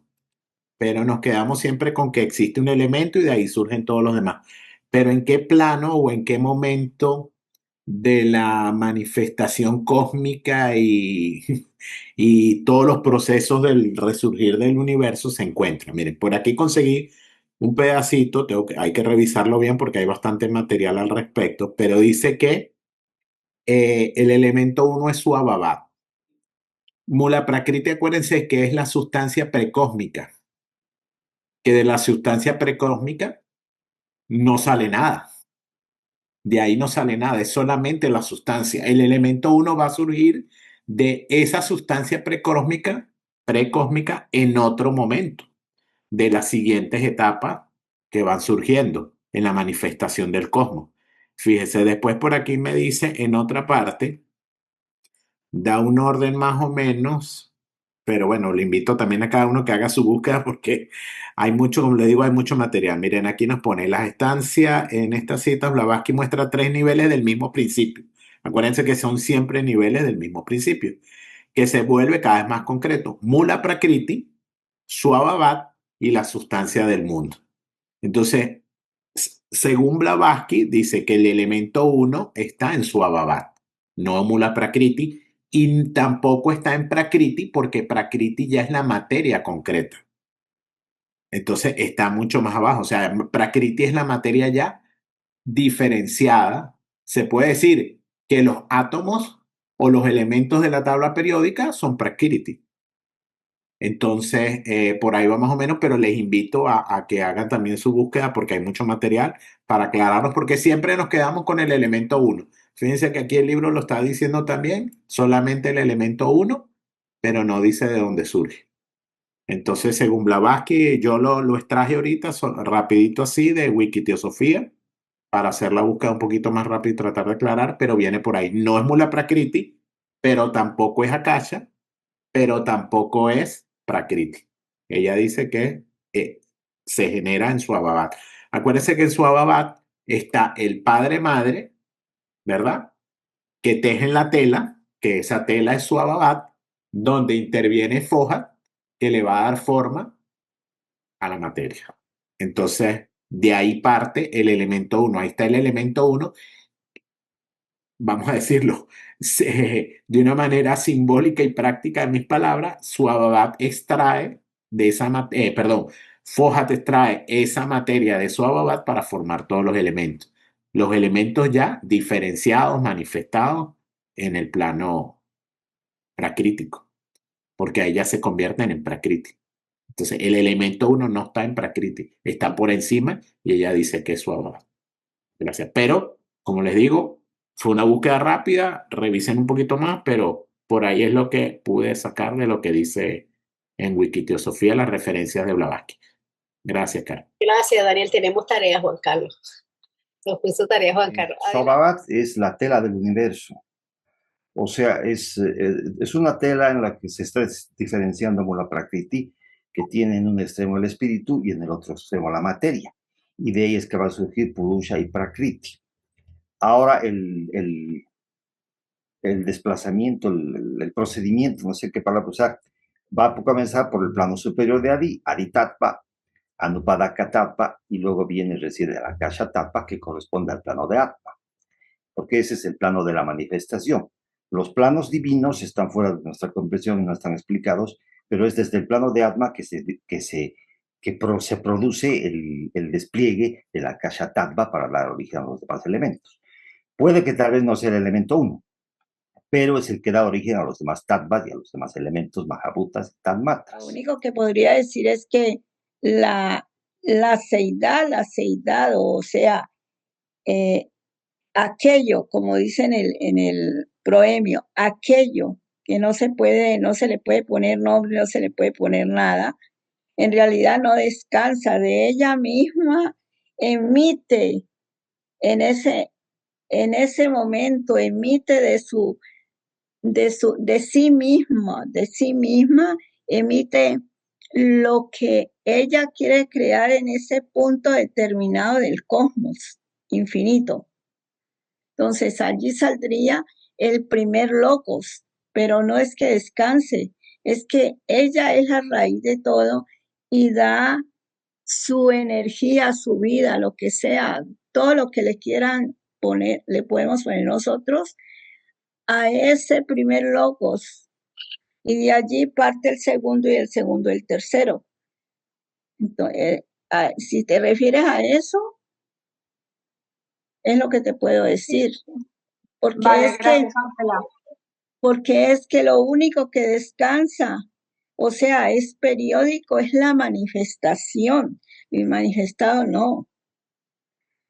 Speaker 6: pero nos quedamos siempre con que existe un elemento y de ahí surgen todos los demás. Pero ¿en qué plano o en qué momento de la manifestación cósmica y todos los procesos del resurgir del universo se encuentran? Miren, por aquí conseguí un pedacito, hay que revisarlo bien porque hay bastante material al respecto, pero dice que el elemento 1 es Suabhavat. Mula Prakriti, acuérdense que es la sustancia precósmica, que de la sustancia precósmica no sale nada. De ahí no sale nada, es solamente la sustancia. El elemento 1 va a surgir de esa sustancia precósmica en otro momento, de las siguientes etapas que van surgiendo en la manifestación del cosmos. Fíjese, después por aquí me dice en otra parte, da un orden más o menos, pero bueno, le invito también a cada uno que haga su búsqueda porque hay mucho, como le digo, hay mucho material. Miren, aquí nos pone las estancias en estas citas. Blavatsky muestra 3 niveles del mismo principio. Acuérdense que son siempre niveles del mismo principio, que se vuelve cada vez más concreto. Mula Prakriti, Suabhavat y la sustancia del mundo. Entonces, según Blavatsky, dice que el elemento 1 está en Suabhavat, no Mula Prakriti, y tampoco está en Prakriti porque Prakriti ya es la materia concreta. Entonces está mucho más abajo. O sea, Prakriti es la materia ya diferenciada. Se puede decir que los átomos o los elementos de la tabla periódica son Prakriti. Entonces, por ahí va más o menos, pero les invito a que hagan también su búsqueda porque hay mucho material para aclararnos, porque siempre nos quedamos con el elemento 1. Fíjense que aquí el libro lo está diciendo también, solamente el elemento 1, pero no dice de dónde surge. Entonces, según Blavatsky, yo lo extraje ahorita rapidito así de Wikiteosofía para hacer la búsqueda un poquito más rápido y tratar de aclarar, pero viene por ahí. No es Mula Prakriti, pero tampoco es Akasha, pero tampoco es Prakriti. Ella dice que se genera en Suabhavat. Acuérdense que en Suabhavat está el padre-madre, ¿verdad? Que tejen la tela, que esa tela es Suabhavat, donde interviene Foja, que le va a dar forma a la materia. Entonces, de ahí parte el elemento 1. Ahí está el elemento 1. vamos a decirlo, de una manera simbólica y práctica de mis palabras, Suababat extrae de esa perdón, Fohat extrae esa materia de Suababat para formar todos los elementos. Los elementos ya diferenciados, manifestados en el plano pracrítico, porque ahí ya se convierten en prakriti. Entonces, el elemento 1 no está en prakriti, está por encima y ella dice que es Suababat. Gracias. Pero, como les digo, fue una búsqueda rápida, revisen un poquito más, pero por ahí es lo que pude sacar de lo que dice en Wikiteosofía las referencias de Blavatsky. Gracias, Karen.
Speaker 1: Gracias, Daniel. Tenemos tareas, Juan Carlos. Nos puso tareas, Juan Carlos.
Speaker 7: Sobabat es la tela del universo. O sea, es una tela en la que se está diferenciando la Prakriti, que tiene en un extremo el espíritu y en el otro extremo la materia. Y de ahí es que va a surgir Purusha y Prakriti. Ahora el desplazamiento, el procedimiento, no sé qué palabra usar, va a comenzar por el plano superior de Adi, Aditattva, Anupadaka-tattva, y luego viene recién el Akasha-tattva, que corresponde al plano de Atma, porque ese es el plano de la manifestación. Los planos divinos están fuera de nuestra comprensión y no están explicados, pero es desde el plano de Atma que se produce el despliegue de la Akasha-tattva para dar origen a los demás elementos. Puede que tal vez no sea el elemento 1, pero es el que da origen a los demás tattvas y a los demás elementos mahabhutas y tanmatras.
Speaker 5: Lo único que podría decir es que la seidad, o sea, aquello, como dice en el proemio, aquello que no se le puede poner nombre, no se le puede poner nada, en realidad no descansa, de ella misma emite en ese momento, emite de sí misma, emite lo que ella quiere crear en ese punto determinado del cosmos infinito. Entonces allí saldría el primer logos, pero no es que descanse, es que ella es la raíz de todo y da su energía, su vida, lo que sea, todo lo que le quieran poner, le podemos poner nosotros a ese primer logos. Y de allí parte el segundo y el segundo el tercero. Entonces, si te refieres a eso, es lo que te puedo decir. Porque
Speaker 9: vale, gracias, Ángela.
Speaker 5: Porque es que lo único que descansa, o sea, es periódico, es la manifestación. El manifestado no.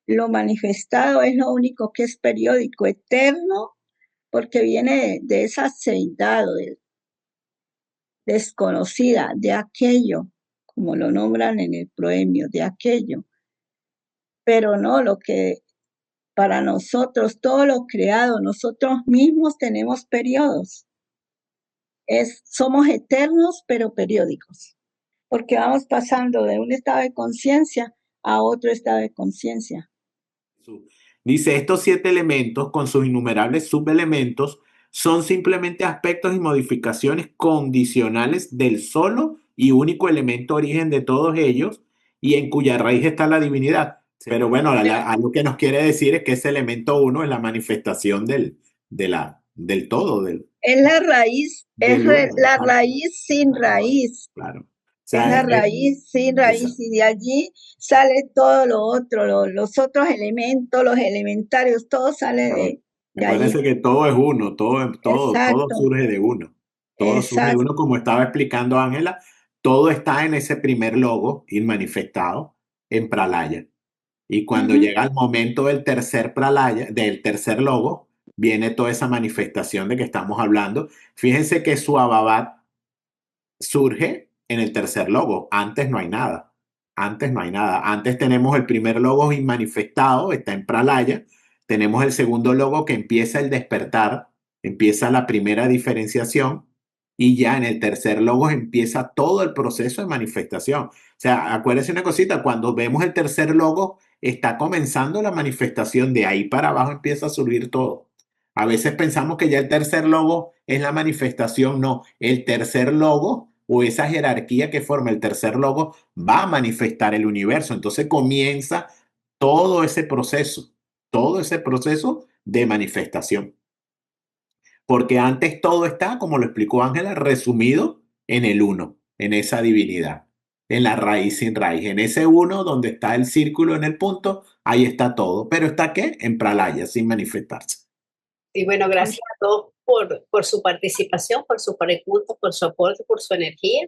Speaker 5: Lo manifestado es lo único que es periódico, eterno, porque viene de esa seidad desconocida, de aquello, como lo nombran en el proemio, de aquello. Pero no, lo que para nosotros, todo lo creado, nosotros mismos tenemos periodos. Somos eternos, pero periódicos, porque vamos pasando de un estado de conciencia a otro estado de conciencia.
Speaker 6: Dice, estos 7 elementos con sus innumerables subelementos son simplemente aspectos y modificaciones condicionales del solo y único elemento origen de todos ellos y en cuya raíz está la divinidad. Sí. Pero bueno, algo que nos quiere decir es que ese elemento 1 es la manifestación del todo.
Speaker 5: Es la raíz, es la raíz sin raíz.
Speaker 6: Claro.
Speaker 5: O sea, es la raíz sin raíz y de allí sale todo lo otro, los otros elementos, los elementarios, todo sale de
Speaker 6: Acuérdense que todo es uno, todo surge de uno. Todo surge de uno, como estaba explicando Ángela, todo está en ese primer logo manifestado en Pralaya. Y cuando llega el momento del tercer Pralaya, del tercer logo, viene toda esa manifestación de que estamos hablando. Fíjense que Suababat surge en el tercer logo. Antes no hay nada. Antes tenemos el primer logo inmanifestado, está en Pralaya. Tenemos el segundo logo que empieza el despertar, empieza la primera diferenciación y ya en el tercer logo empieza todo el proceso de manifestación. O sea, acuérdense una cosita, cuando vemos el tercer logo está comenzando la manifestación, de ahí para abajo empieza a surgir todo. A veces pensamos que ya el tercer logo es la manifestación, no, el tercer logo o esa jerarquía que forma el tercer logo va a manifestar el universo. Entonces comienza todo ese proceso de manifestación. Porque antes todo está, como lo explicó Ángela, resumido en el uno, en esa divinidad, en la raíz sin raíz. En ese uno donde está el círculo en el punto, ahí está todo. Pero ¿está qué? En pralaya, sin manifestarse.
Speaker 1: Y bueno, gracias a todos por su participación, por sus preguntas, por su aporte, por su energía.